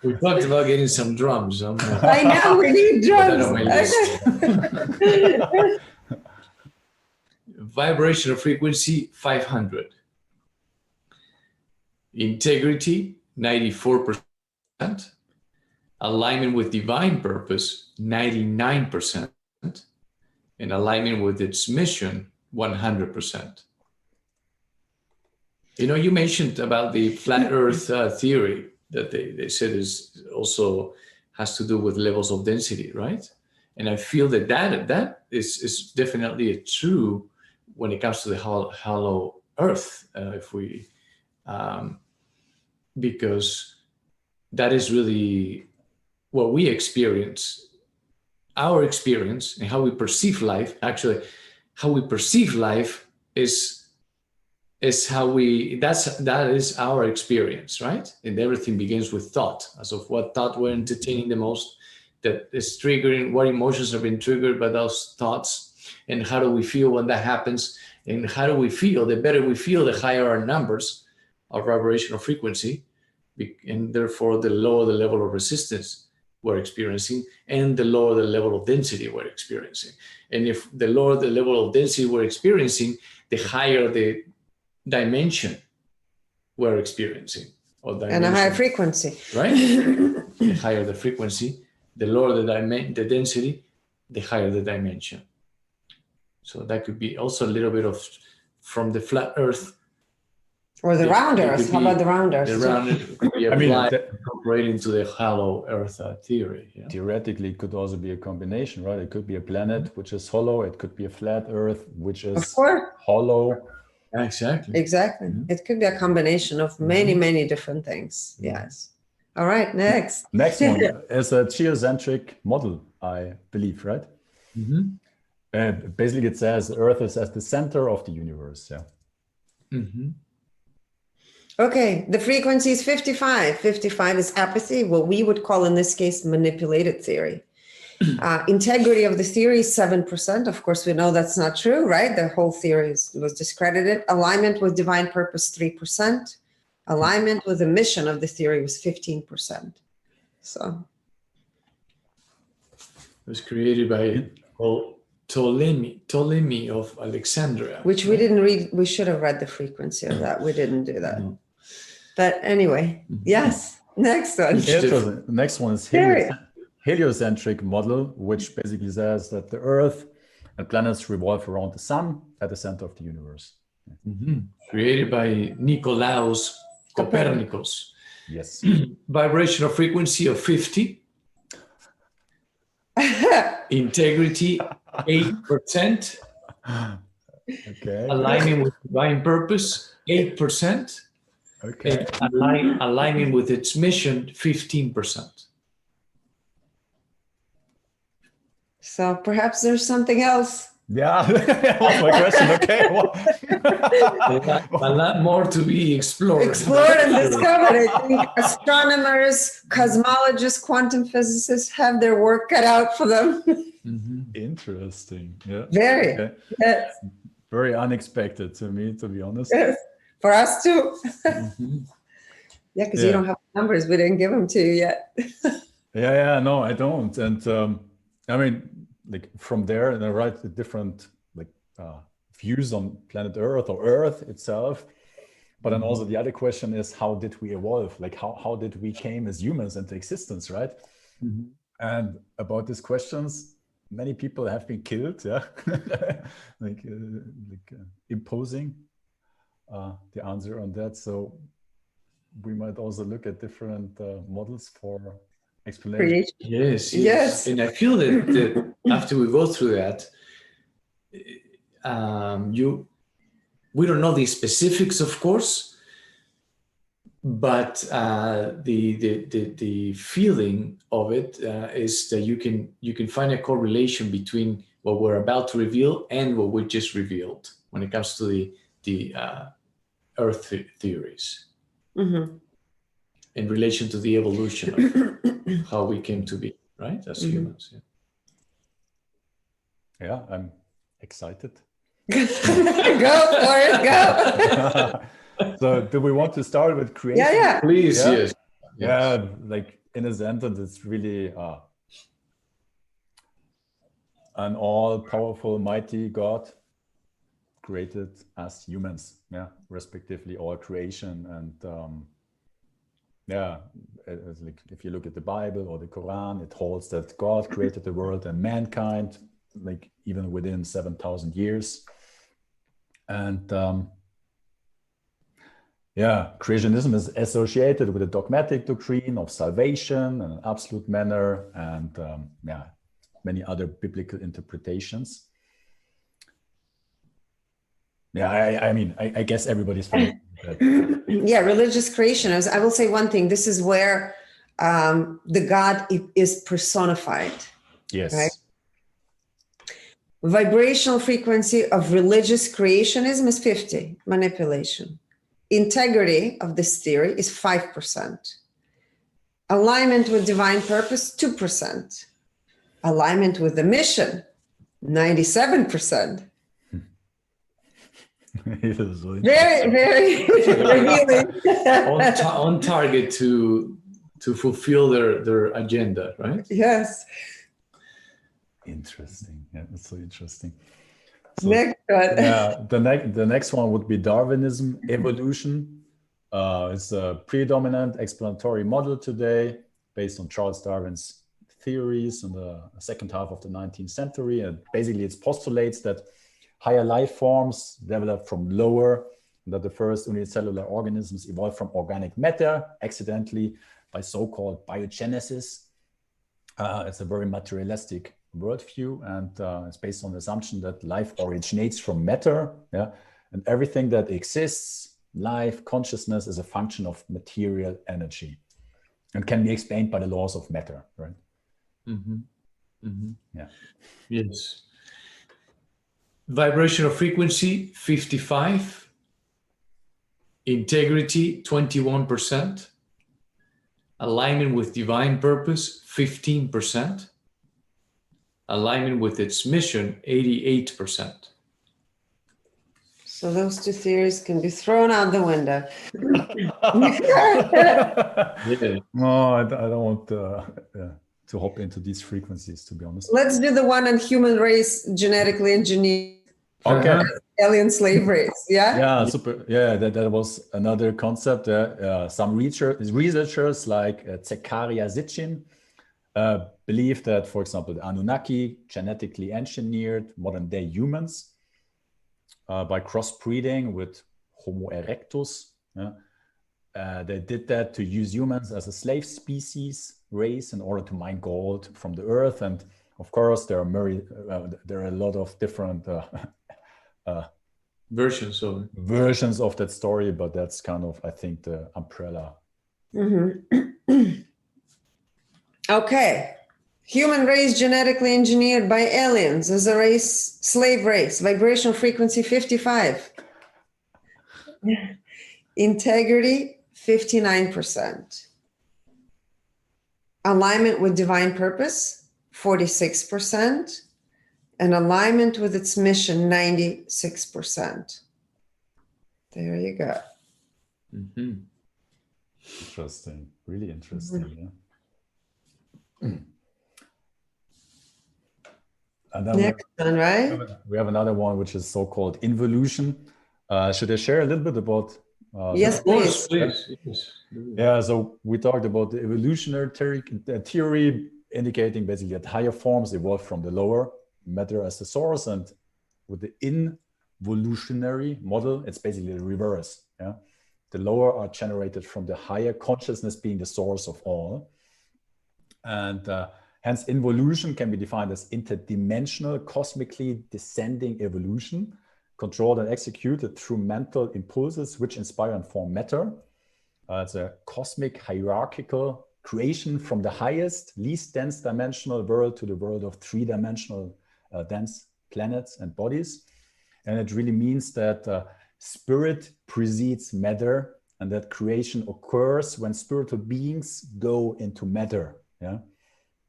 We talked about getting some drums. I know, we need drums. Vibrational frequency 500. Integrity 94%. Alignment with divine purpose 99%. And alignment with its mission 100%. You know, you mentioned about the flat Earth theory that they said is also has to do with levels of density, right? And I feel that is definitely true when it comes to the hollow Earth. Because that is really what we experience, our experience, and how we perceive life. Actually, how we perceive life is how that is our experience, right? And everything begins with thought, as of what thought we're entertaining the most, that is triggering, what emotions have been triggered by those thoughts, and how do we feel when that happens, and how do we feel? The better we feel, the higher our numbers of vibrational frequency, and therefore the lower the level of resistance we're experiencing, and the lower the level of density we're experiencing. And if the lower the level of density we're experiencing, the higher the dimension we're experiencing, and a higher frequency, right? The higher the frequency, the lower the density, the higher the dimension. So that could be also a little bit of from the flat Earth. Or the round Earth. How about the round Earth? The round Earth could be applied incorporated into the hollow Earth theory. Yeah? Theoretically, it could also be a combination, right? It could be a planet which is hollow. It could be a flat Earth which is hollow. Exactly. It could be a combination of many different things. Yes. All right, next one is a geocentric model, I believe, right? Basically it says Earth is at the center of the universe. Okay, the frequency is 55. 55 is apathy, what we would call in this case manipulated theory. Integrity of the theory is 7%. Of course, we know that's not true, right? The whole theory was discredited. Alignment with divine purpose, 3%. Alignment with the mission of the theory was 15%. So it was created by Ptolemy of Alexandria. Which we didn't read. We should have read the frequency of that. We didn't do that. But anyway, yes. Next one. The next one is heliocentric model, which basically says that the Earth and planets revolve around the sun at the center of the universe. Created by Nicolaus Copernicus. Yes. Vibrational frequency of 50. Integrity 8%. Okay. Aligning with divine purpose 8%. Okay. And aligning with its mission 15%. So perhaps there's something else. Yeah, that was my question. Okay. A lot more to be explored. Explored and discovered. I think astronomers, cosmologists, quantum physicists have their work cut out for them. Interesting. Yeah. Very. Okay. Yes. Very unexpected to me, to be honest. Yes. For us too. Yeah, because you don't have numbers. We didn't give them to you yet. No, I don't. And I mean, like from there, and I write the different views on planet Earth or Earth itself. But then also the other question is, how did we evolve? Like how did we came as humans into existence, right? And about these questions, many people have been killed, imposing the answer on that. So we might also look at different models for explanation. Yes. And I feel that after we go through that, we don't know the specifics, of course, but the feeling of it is that you can find a correlation between what we're about to reveal and what we just revealed when it comes to the Earth theories. In relation to the evolution of how we came to be, right, as humans. Yeah, I'm excited. Go for it, go. So do we want to start with creation? Yeah. Please, yes. Yeah, like in a sentence, it's really an all-powerful, mighty God created us humans, respectively, all creation. And it's like if you look at the Bible or the Quran, it holds that God created the world and mankind, like even within 7,000 years. And creationism is associated with a dogmatic doctrine of salvation in an absolute manner, and many other biblical interpretations. I guess everybody's familiar with that. Religious creation. I will say one thing. This is where the God is personified. Yes. Right? Vibrational frequency of religious creationism is 50, manipulation. Integrity of this theory is 5%. Alignment with divine purpose, 2%. Alignment with the mission, 97%. Very, very revealing. on target to fulfill their agenda, right? Yes. Interesting. Yeah, that's so interesting. So, next one. The next one would be Darwinism Evolution. It's a predominant explanatory model today based on Charles Darwin's theories in the second half of the 19th century. And basically it postulates that higher life forms developed from lower, that the first unicellular organisms evolved from organic matter accidentally by so-called biogenesis. It's a very materialistic worldview, and it's based on the assumption that life originates from matter, and everything that exists, life, consciousness, is a function of material energy and can be explained by the laws of matter, right? Yes. Vibrational frequency 55. integrity, 21%, alignment with divine purpose, 15%, alignment with its mission, 88%. So those two theories can be thrown out the window. Yeah. No, I don't want to hop into these frequencies, to be honest. Let's do the one on human race genetically engineered Okay. alien slave race. Yeah. Yeah, super. Yeah, that was another concept. Some researchers like Zekaria Sitchin believe that, for example, the Anunnaki genetically engineered modern day humans by crossbreeding with Homo erectus. They did that to use humans as a slave species race in order to mine gold from the earth. And of course, there are a lot of different versions of that story, but that's kind of, I think, the umbrella. Mm-hmm. Okay. Human race genetically engineered by aliens as a race, slave race, vibrational frequency 55. Integrity 59%. Alignment with divine purpose 46%. And alignment with its mission 96%. There you go. Mm-hmm. Interesting. Really interesting. Mm-hmm. Yeah. And then next one, right? We have another one, which is so-called involution. Should I share a little bit about? Yes, please. Yes. Yeah, so we talked about the evolutionary theory, indicating basically that higher forms evolved from the lower, matter as the source, and with the involutionary model, it's basically the reverse. Yeah, the lower are generated from the higher, consciousness being the source of all, and hence involution can be defined as interdimensional, cosmically descending evolution, controlled and executed through mental impulses which inspire and form matter. It's a cosmic hierarchical creation from the highest, least dense dimensional world to the world of three-dimensional dense planets and bodies. And it really means that spirit precedes matter, and that creation occurs when spiritual beings go into matter, yeah,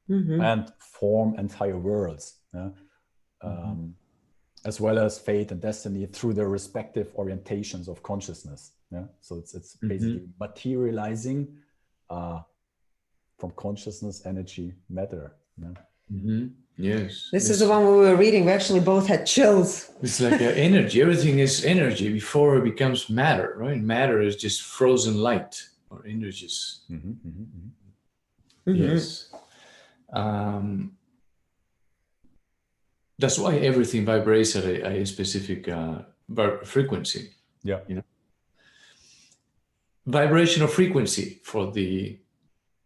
and form entire worlds, yeah? As well as fate and destiny through their respective orientations of consciousness. Yeah, so it's basically materializing from consciousness, energy, matter. Yeah? Yes. This is the one we were reading. We actually both had chills. It's like energy. Everything is energy before it becomes matter, right? Matter is just frozen light or energies. Yes. That's why everything vibrates at a specific frequency. Yeah. You know? Vibrational frequency for the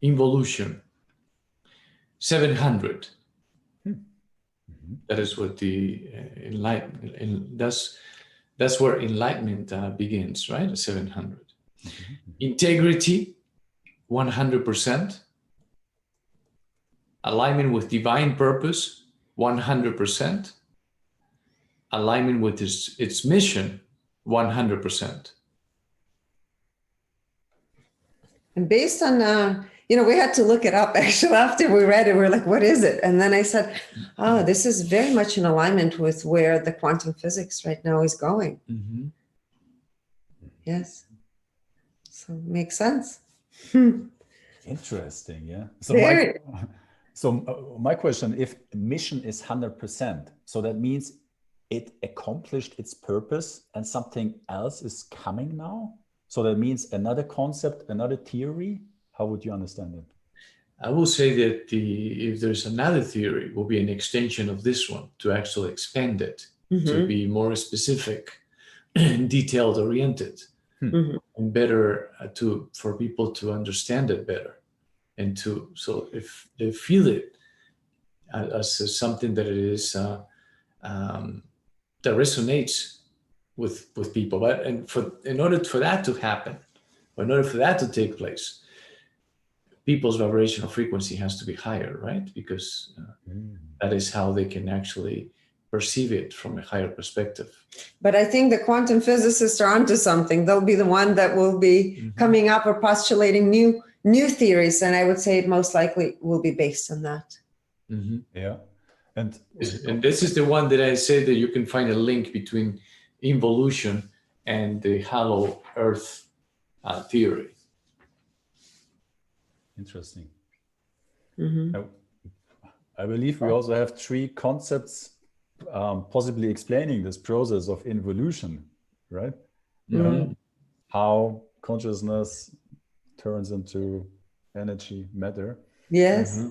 involution 700. That is what the enlightenment, that's where enlightenment begins, right? 700. Integrity 100%. Alignment with divine purpose 100%. Alignment with its mission 100%. And based on, we had to look it up actually after we read it. We were like, what is it? And then I said, this is very much in alignment with where the quantum physics right now is going. Yes. So it makes sense. Interesting, yeah. So my question, if mission is 100%, so that means it accomplished its purpose and something else is coming now? So that means another concept, another theory? How would you understand it? I will say that if there's another theory, it will be an extension of this one to actually expand it, to be more specific and detailed oriented, and better for people to understand it better. And so if they feel it as something that it is that resonates with people, but in order for that to happen, or in order for that to take place, people's vibrational frequency has to be higher, right? Because that is how they can actually perceive it from a higher perspective. But I think the quantum physicists are onto something. They'll be the one that will be coming up or postulating new theories, and I would say it most likely will be based on that. Yeah, and this is the one that I say that you can find a link between involution and the hollow Earth theory. Interesting. I believe we also have three concepts possibly explaining this process of involution, right? How consciousness turns into energy, matter. Yes.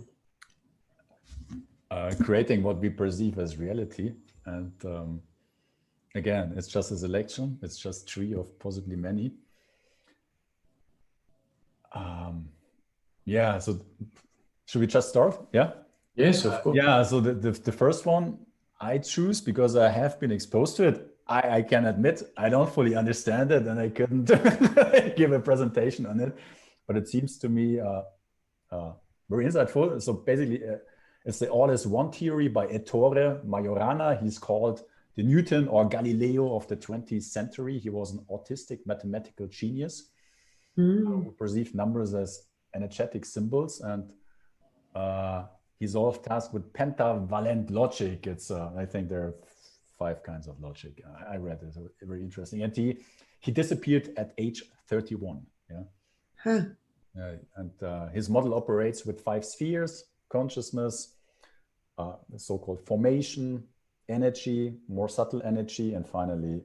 Creating what we perceive as reality. And again, it's just a selection. It's just three of possibly many. Yeah, so should we just start? Yeah? Yes, of course. Yeah, so the first one I choose because I have been exposed to it. I can admit I don't fully understand it and I couldn't give a presentation on it, but it seems to me very insightful. So basically, it's the all is one theory by Ettore Majorana. He's called the Newton or Galileo of the 20th century. He was an autistic mathematical genius who perceived numbers as energetic symbols, and he solved tasks with pentavalent logic. It's I think there are 5 kinds of logic. I read it, very interesting. And he disappeared at age 31. Yeah. And his model operates with 5 spheres: consciousness, the so-called formation, energy, more subtle energy, and finally,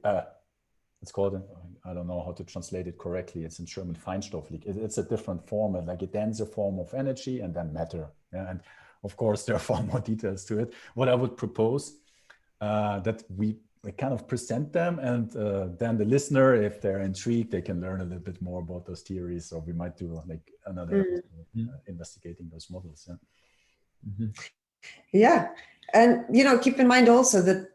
it's called, I don't know how to translate it correctly. It's in German, Feinstofflich. It's a different form, like a denser form of energy, and then matter. Yeah? And of course, there are far more details to it. What I would propose that we kind of present them, and then the listener, if they're intrigued, they can learn a little bit more about those theories. So we might do like another investigating those models. Yeah. Yeah. And, keep in mind also that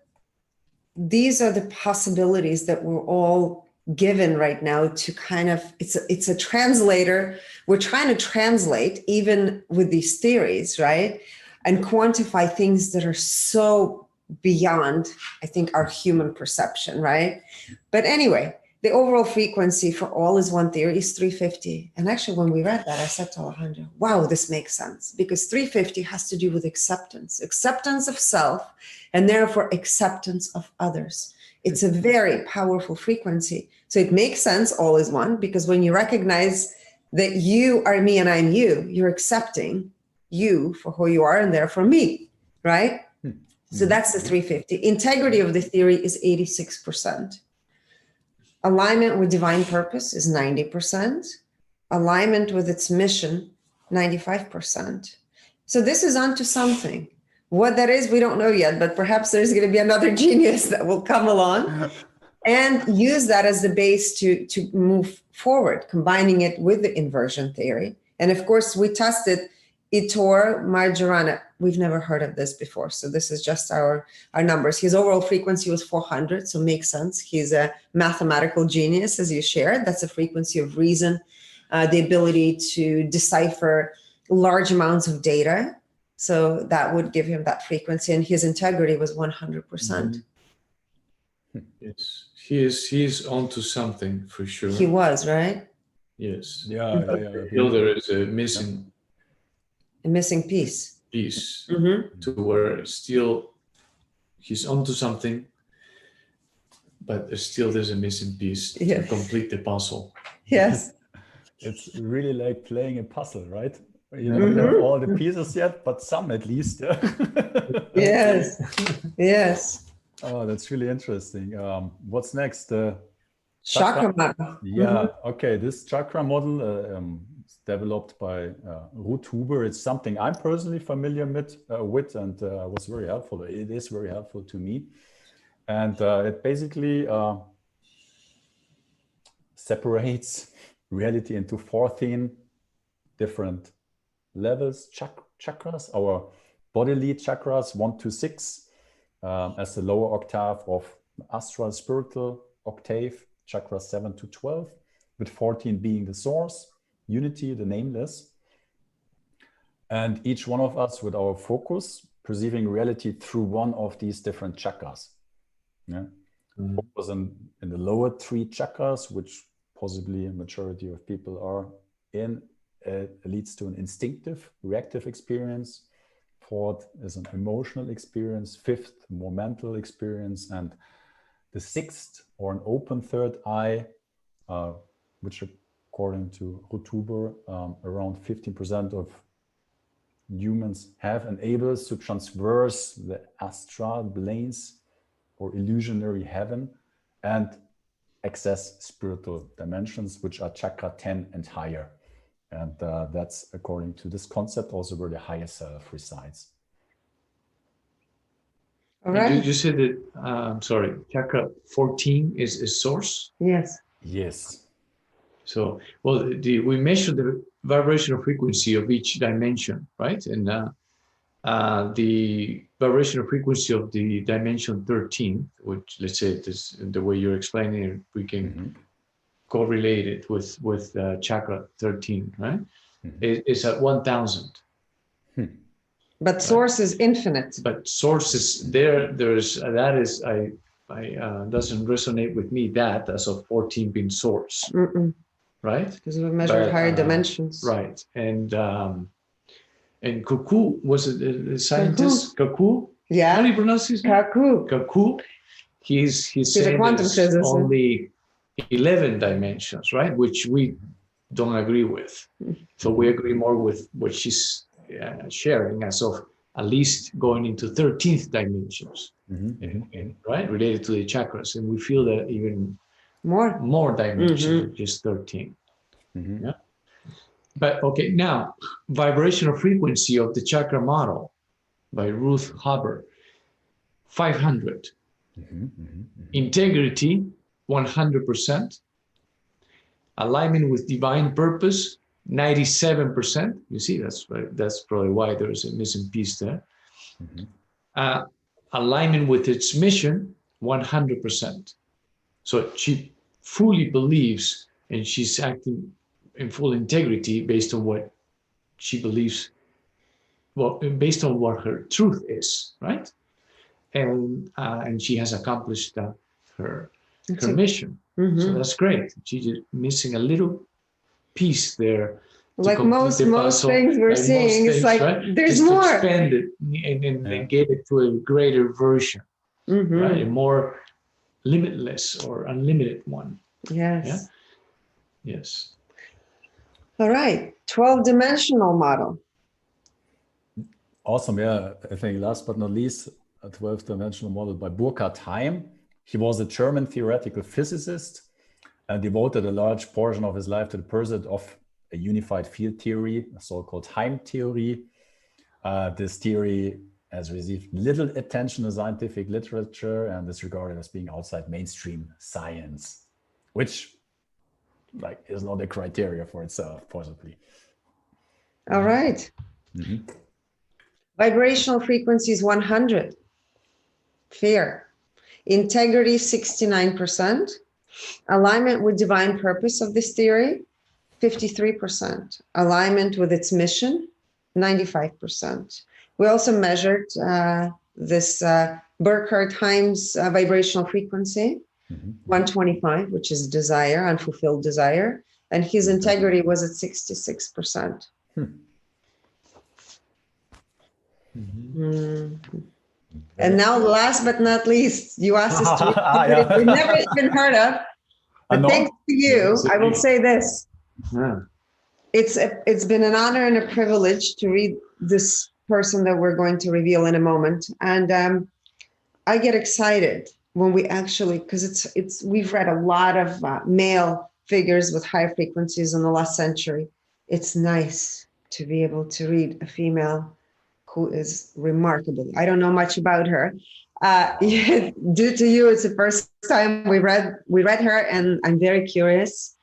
these are the possibilities that we're all given right now to kind of, it's a translator. We're trying to translate even with these theories, right? And quantify things that are so beyond, I think, our human perception, right? But anyway, the overall frequency for all is one theory is 350. And actually, when we read that, I said to Alejandro, wow, this makes sense, because 350 has to do with acceptance of self, and therefore acceptance of others. It's a very powerful frequency. So it makes sense, all is one, because when you recognize that you are me and I'm you, you're accepting you for who you are and therefore me, right? So that's the 350. Integrity of the theory is 86%. Alignment with divine purpose is 90%. Alignment with its mission, 95%. So this is onto something. What that is, we don't know yet, but perhaps there's going to be another genius that will come along and use that as the base to move forward, combining it with the inversion theory. And of course, we tested Ettore Majorana. We've never heard of this before. So this is just our numbers. His overall frequency was 400, so makes sense. He's a mathematical genius, as you shared. That's a frequency of reason, the ability to decipher large amounts of data. So that would give him that frequency. And his integrity was 100%. Yes, he is onto something for sure. He was, right? Yes. Yeah. Still there is a missing piece. To where still he's onto something, but there's a missing piece to complete the puzzle. Yes. It's really like playing a puzzle, right? You don't have all the pieces yet, but some at least. Yes. Oh, that's really interesting. What's next? Chakra model. Yeah. Okay. This chakra model is developed by Ruth Huber. It's something I'm personally familiar with, and was very helpful. It is very helpful to me, and it basically separates reality into 14 different levels, chakras, our bodily chakras, 1 to 6, as the lower octave of astral spiritual octave, chakras 7 to 12, with 14 being the source, unity, the nameless. And each one of us with our focus perceiving reality through one of these different chakras. Yeah. Focus in the lower 3 chakras, which possibly a majority of people are in, leads to an instinctive, reactive experience. 4th is an emotional experience. 5th, more mental experience. And the 6th, or an open 3rd eye, which according to Rutuber, around 15% of humans have, enables to traverse the astral planes or illusionary heaven and access spiritual dimensions, which are chakra 10 and higher. And that's according to this concept also where the higher self resides. All right. You said that, sorry, chakra 14 is source? Yes. Yes. So, well, we measure the vibrational frequency of each dimension, right? And the vibrational frequency of the dimension 13, which, let's say, this, the way you're explaining it, we can correlate it with chakra 13, right? It's at 1,000. But source is infinite. But source is there's that is I doesn't resonate with me, that as of 14 being source. Right? Because we measured higher dimensions. Right. And Cuckoo, was it the scientist? Cuckoo? Yeah. How do you pronounce his name? Cuckoo. Cuckoo. He's saying a quantum there's physicist. only 11 dimensions, right? Which we don't agree with. So we agree more with what she's sharing as of at least going into 13th dimensions, right? Related to the chakras. And we feel that even more dimensions than just 13. Yeah. But okay, now vibrational frequency of the chakra model by Ruth Haber, 500. Integrity, 100%. Alignment with divine purpose, 97%. You see, that's probably why there's a missing piece there. Alignment with its mission, 100%. So she fully believes, and she's acting in full integrity based on what she believes, well, based on what her truth is, right? And she has accomplished her mission. So that's great. She's just missing a little piece there. Like most things we're seeing, it's like, right? There's just more. Expand it and get it to a greater version, right? A more limitless or unlimited one. Yes. Yeah? Yes. All right. 12-dimensional model. Awesome. Yeah. I think last but not least, a 12-dimensional model by Burkhard Heim. He was a German theoretical physicist and devoted a large portion of his life to the pursuit of a unified field theory, a so-called Heim theory. This theory has received little attention in scientific literature and is regarded as being outside mainstream science, which is not a criteria for itself, possibly. All right. Vibrational frequency is 100. Fear. Integrity, 69%. Alignment with divine purpose of this theory, 53%. Alignment with its mission, 95%. We also measured this Burkhard Heim's vibrational frequency, 125, which is desire, unfulfilled desire. And his integrity was at 66%. And now, last but not least, you asked us to read we've never even heard of. But thanks to you, I will say this. It's been an honor and a privilege to read this person that we're going to reveal in a moment. And I get excited when we actually, because we've read a lot of male figures with high frequencies in the last century. It's nice to be able to read a female who is remarkable. I don't know much about her. Due to you, it's the first time we read her, and I'm very curious.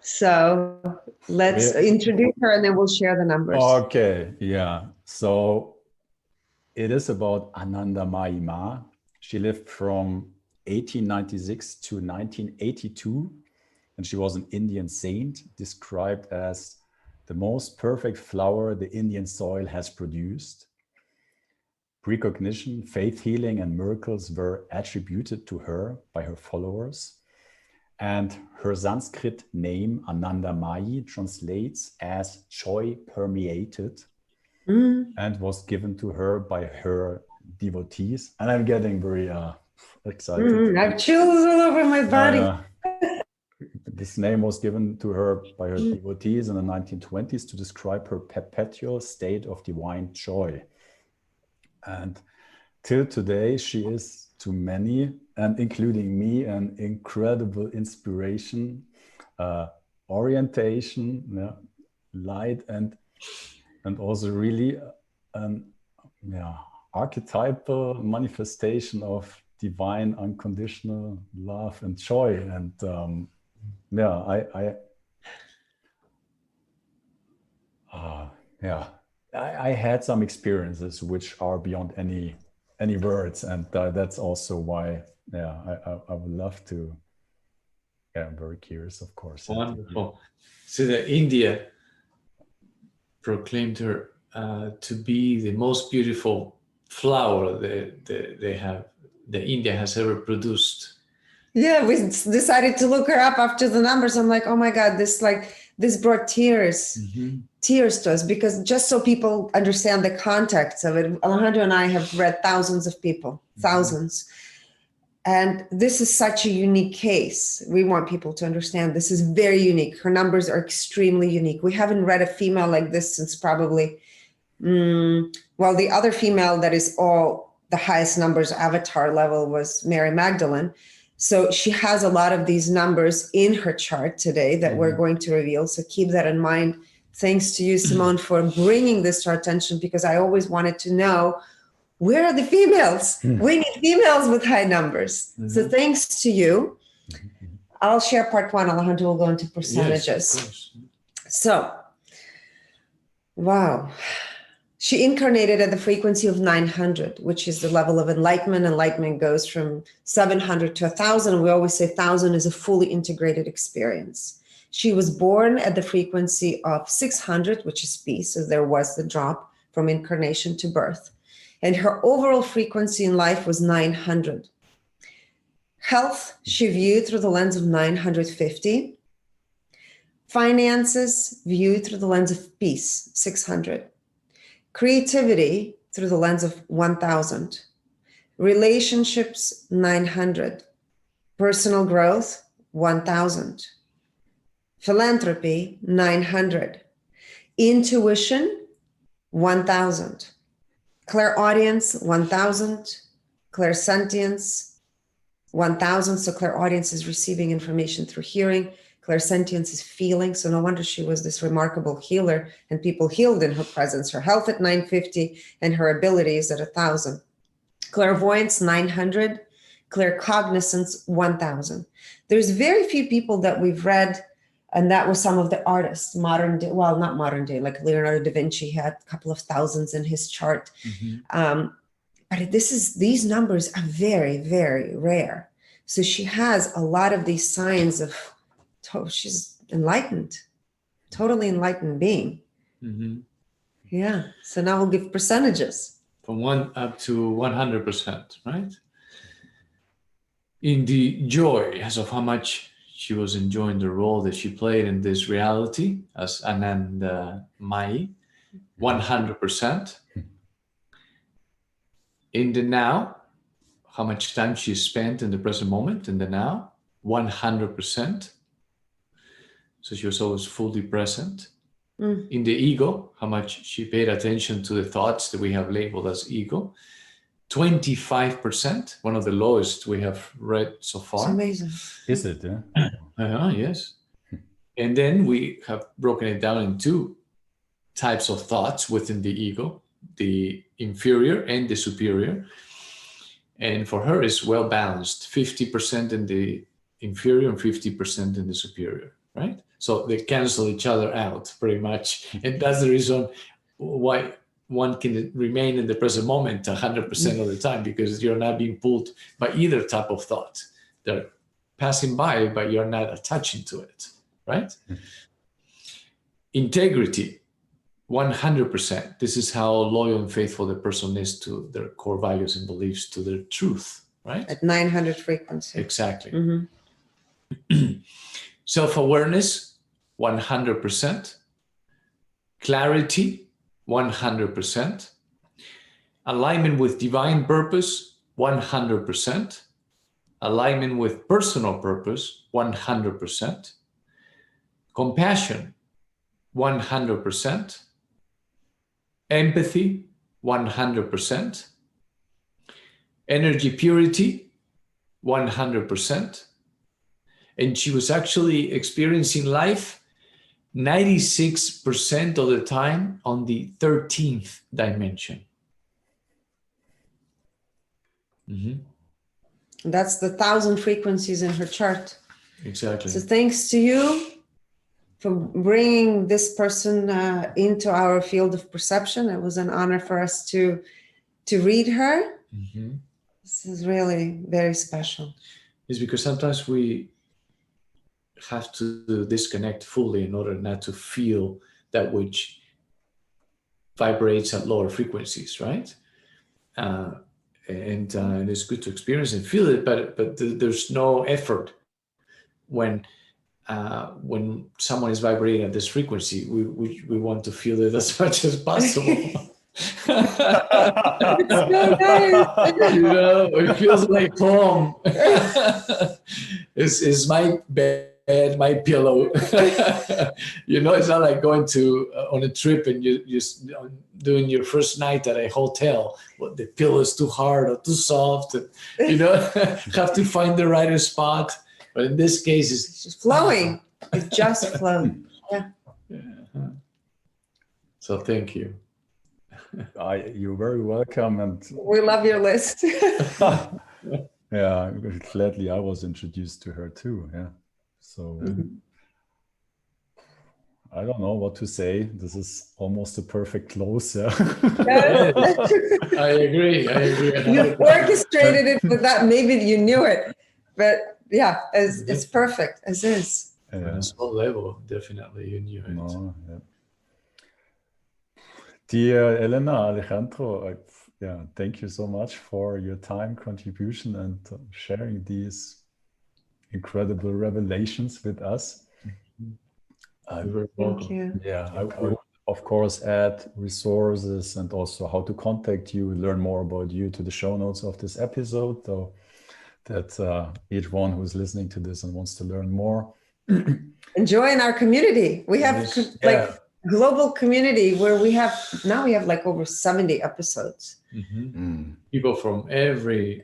So let's introduce her, and then we'll share the numbers. Okay, yeah. So it is about Anandamayi Ma. She lived from 1896 to 1982, and she was an Indian saint described as the most perfect flower the Indian soil has produced. Precognition, faith healing, and miracles were attributed to her by her followers. And her Sanskrit name, Anandamayi, translates as joy permeated, and was given to her by her devotees. And I'm getting very excited. I have chills all over my body. This name was given to her by her devotees in the 1920s to describe her perpetual state of divine joy. And till today, she is to many, and including me, an incredible inspiration, orientation, light, and also really archetypal manifestation of divine unconditional love and joy. And I had some experiences which are beyond any words, and that's also why I would love to. I'm very curious, of course. Wonderful. So that India proclaimed her to be the most beautiful flower that India has ever produced. Yeah, we decided to look her up after the numbers. I'm like, oh my God, this brought tears to us, because just so people understand the context of it, Alejandro and I have read thousands of people, thousands. And this is such a unique case. We want people to understand this is very unique. Her numbers are extremely unique. We haven't read a female like this since probably, the other female that is all the highest numbers, avatar level, was Mary Magdalene. So she has a lot of these numbers in her chart today that we're going to reveal. So keep that in mind. Thanks to you, Simone, for bringing this to our attention, because I always wanted to know, where are the females? We need females with high numbers. So thanks to you. I'll share part one. Alejandro will go into percentages. Yes, of course. So, wow. She incarnated at the frequency of 900, which is the level of enlightenment. Enlightenment goes from 700 to 1,000. We always say 1,000 is a fully integrated experience. She was born at the frequency of 600, which is peace. So there was the drop from incarnation to birth. And her overall frequency in life was 900. Health, she viewed through the lens of 950. Finances, viewed through the lens of peace, 600. Creativity, through the lens of 1,000. Relationships, 900. Personal growth, 1,000. Philanthropy, 900. Intuition, 1,000. Clairaudience, 1,000. Clairsentience, 1,000. So clairaudience is receiving information through hearing. Clairsentience is feeling. So no wonder she was this remarkable healer, and people healed in her presence. Her health at 950 and her abilities at 1,000. Clairvoyance, 900. Claircognizance, 1,000. There's very few people that we've read, and that was some of the artists, modern day, well, not modern day, like Leonardo da Vinci had a couple of thousands in his chart. But these numbers are very, very rare. So she has a lot of these signs of, she's enlightened, totally enlightened being. Yeah. So now we'll give percentages. From 1 up to 100%, right? In the joy as of how much she was enjoying the role that she played in this reality as Anandamayi, 100%. In the now, how much time she spent in the present moment, in the now, 100%. So she was always fully present. In the ego, how much she paid attention to the thoughts that we have labeled as ego, 25%, one of the lowest we have read so far. It's amazing. Is it? Yeah. Yes. And then we have broken it down in two types of thoughts within the ego, the inferior and the superior. And for her, it's well balanced, 50% in the inferior and 50% in the superior, right? So they cancel each other out pretty much. And that's the reason why one can remain in the present moment 100% of the time, because you're not being pulled by either type of thought. They're passing by, but you're not attaching to it, right? Integrity, 100%. This is how loyal and faithful the person is to their core values and beliefs, to their truth, right? At 900 frequency. Exactly. Mm-hmm. Self-awareness, 100%. Clarity, 100%. Alignment with divine purpose, 100%. Alignment with personal purpose, 100%. Compassion, 100%. Empathy, 100%. Energy purity, 100%. And she was actually experiencing life 96% of the time on the 13th dimension. Mm-hmm. That's the 1,000 frequencies in her chart. Exactly. So thanks to you for bringing this person into our field of perception. It was an honor for us to read her. Mm-hmm. This is really very special. It's because sometimes we have to disconnect fully in order not to feel that which vibrates at lower frequencies, right? And it's good to experience and feel it, but there's no effort when someone is vibrating at this frequency. We want to feel it as much as possible. It's so nice. You know, it feels like home. It's my bed, my pillow. You know, it's not like going to on a trip and you doing your first night at a hotel. Well, the pillow is too hard or too soft, and, you know, have to find the right spot. But in this case, it's just flowing. It just flows. Yeah. So thank you. You're very welcome, and we love your list. Yeah, gladly I was introduced to her too. Yeah, so I don't know what to say. This is almost a perfect close. Yeah. I agree. You orchestrated it with that. Maybe you knew it, but yeah, it's perfect as is. On a small level, definitely you knew it. No, yeah. Dear Elena Alejandro, thank you so much for your time, contribution, and sharing these incredible revelations with us. Thank you. Yeah, I will, of course, add resources and also how to contact you, learn more about you to the show notes of this episode, so that each one who's listening to this and wants to learn more. And join our community. We have global community where we have like over 70 episodes. People from every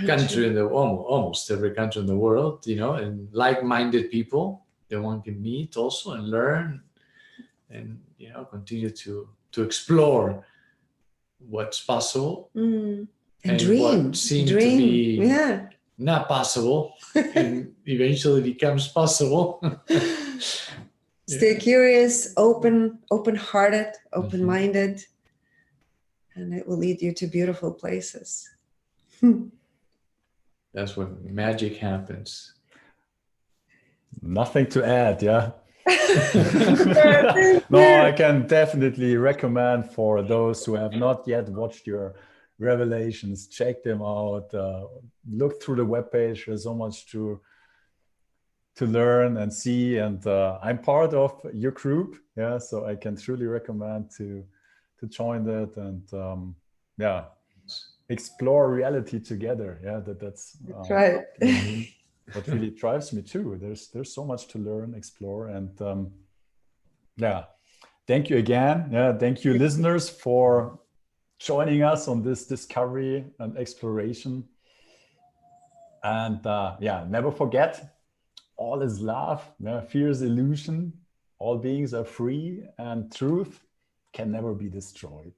country in the almost every country in the world, you know, and like-minded people that one can meet also and learn and, you know, continue to explore what's possible and what seems to be not possible and eventually becomes possible. Stay curious, open-hearted, open-minded, and it will lead you to beautiful places. That's when magic happens. Nothing to add, yeah? No, I can definitely recommend for those who have not yet watched your revelations, check them out, look through the webpage. There's so much to learn and see, and I'm part of your group, yeah, so I can truly recommend to join that and explore reality together. Yeah, that's right. What really drives me too. There's so much to learn, explore, and thank you again. Yeah, thank you, listeners, for joining us on this discovery and exploration. And never forget, all is love, fear is illusion, all beings are free, and truth can never be destroyed.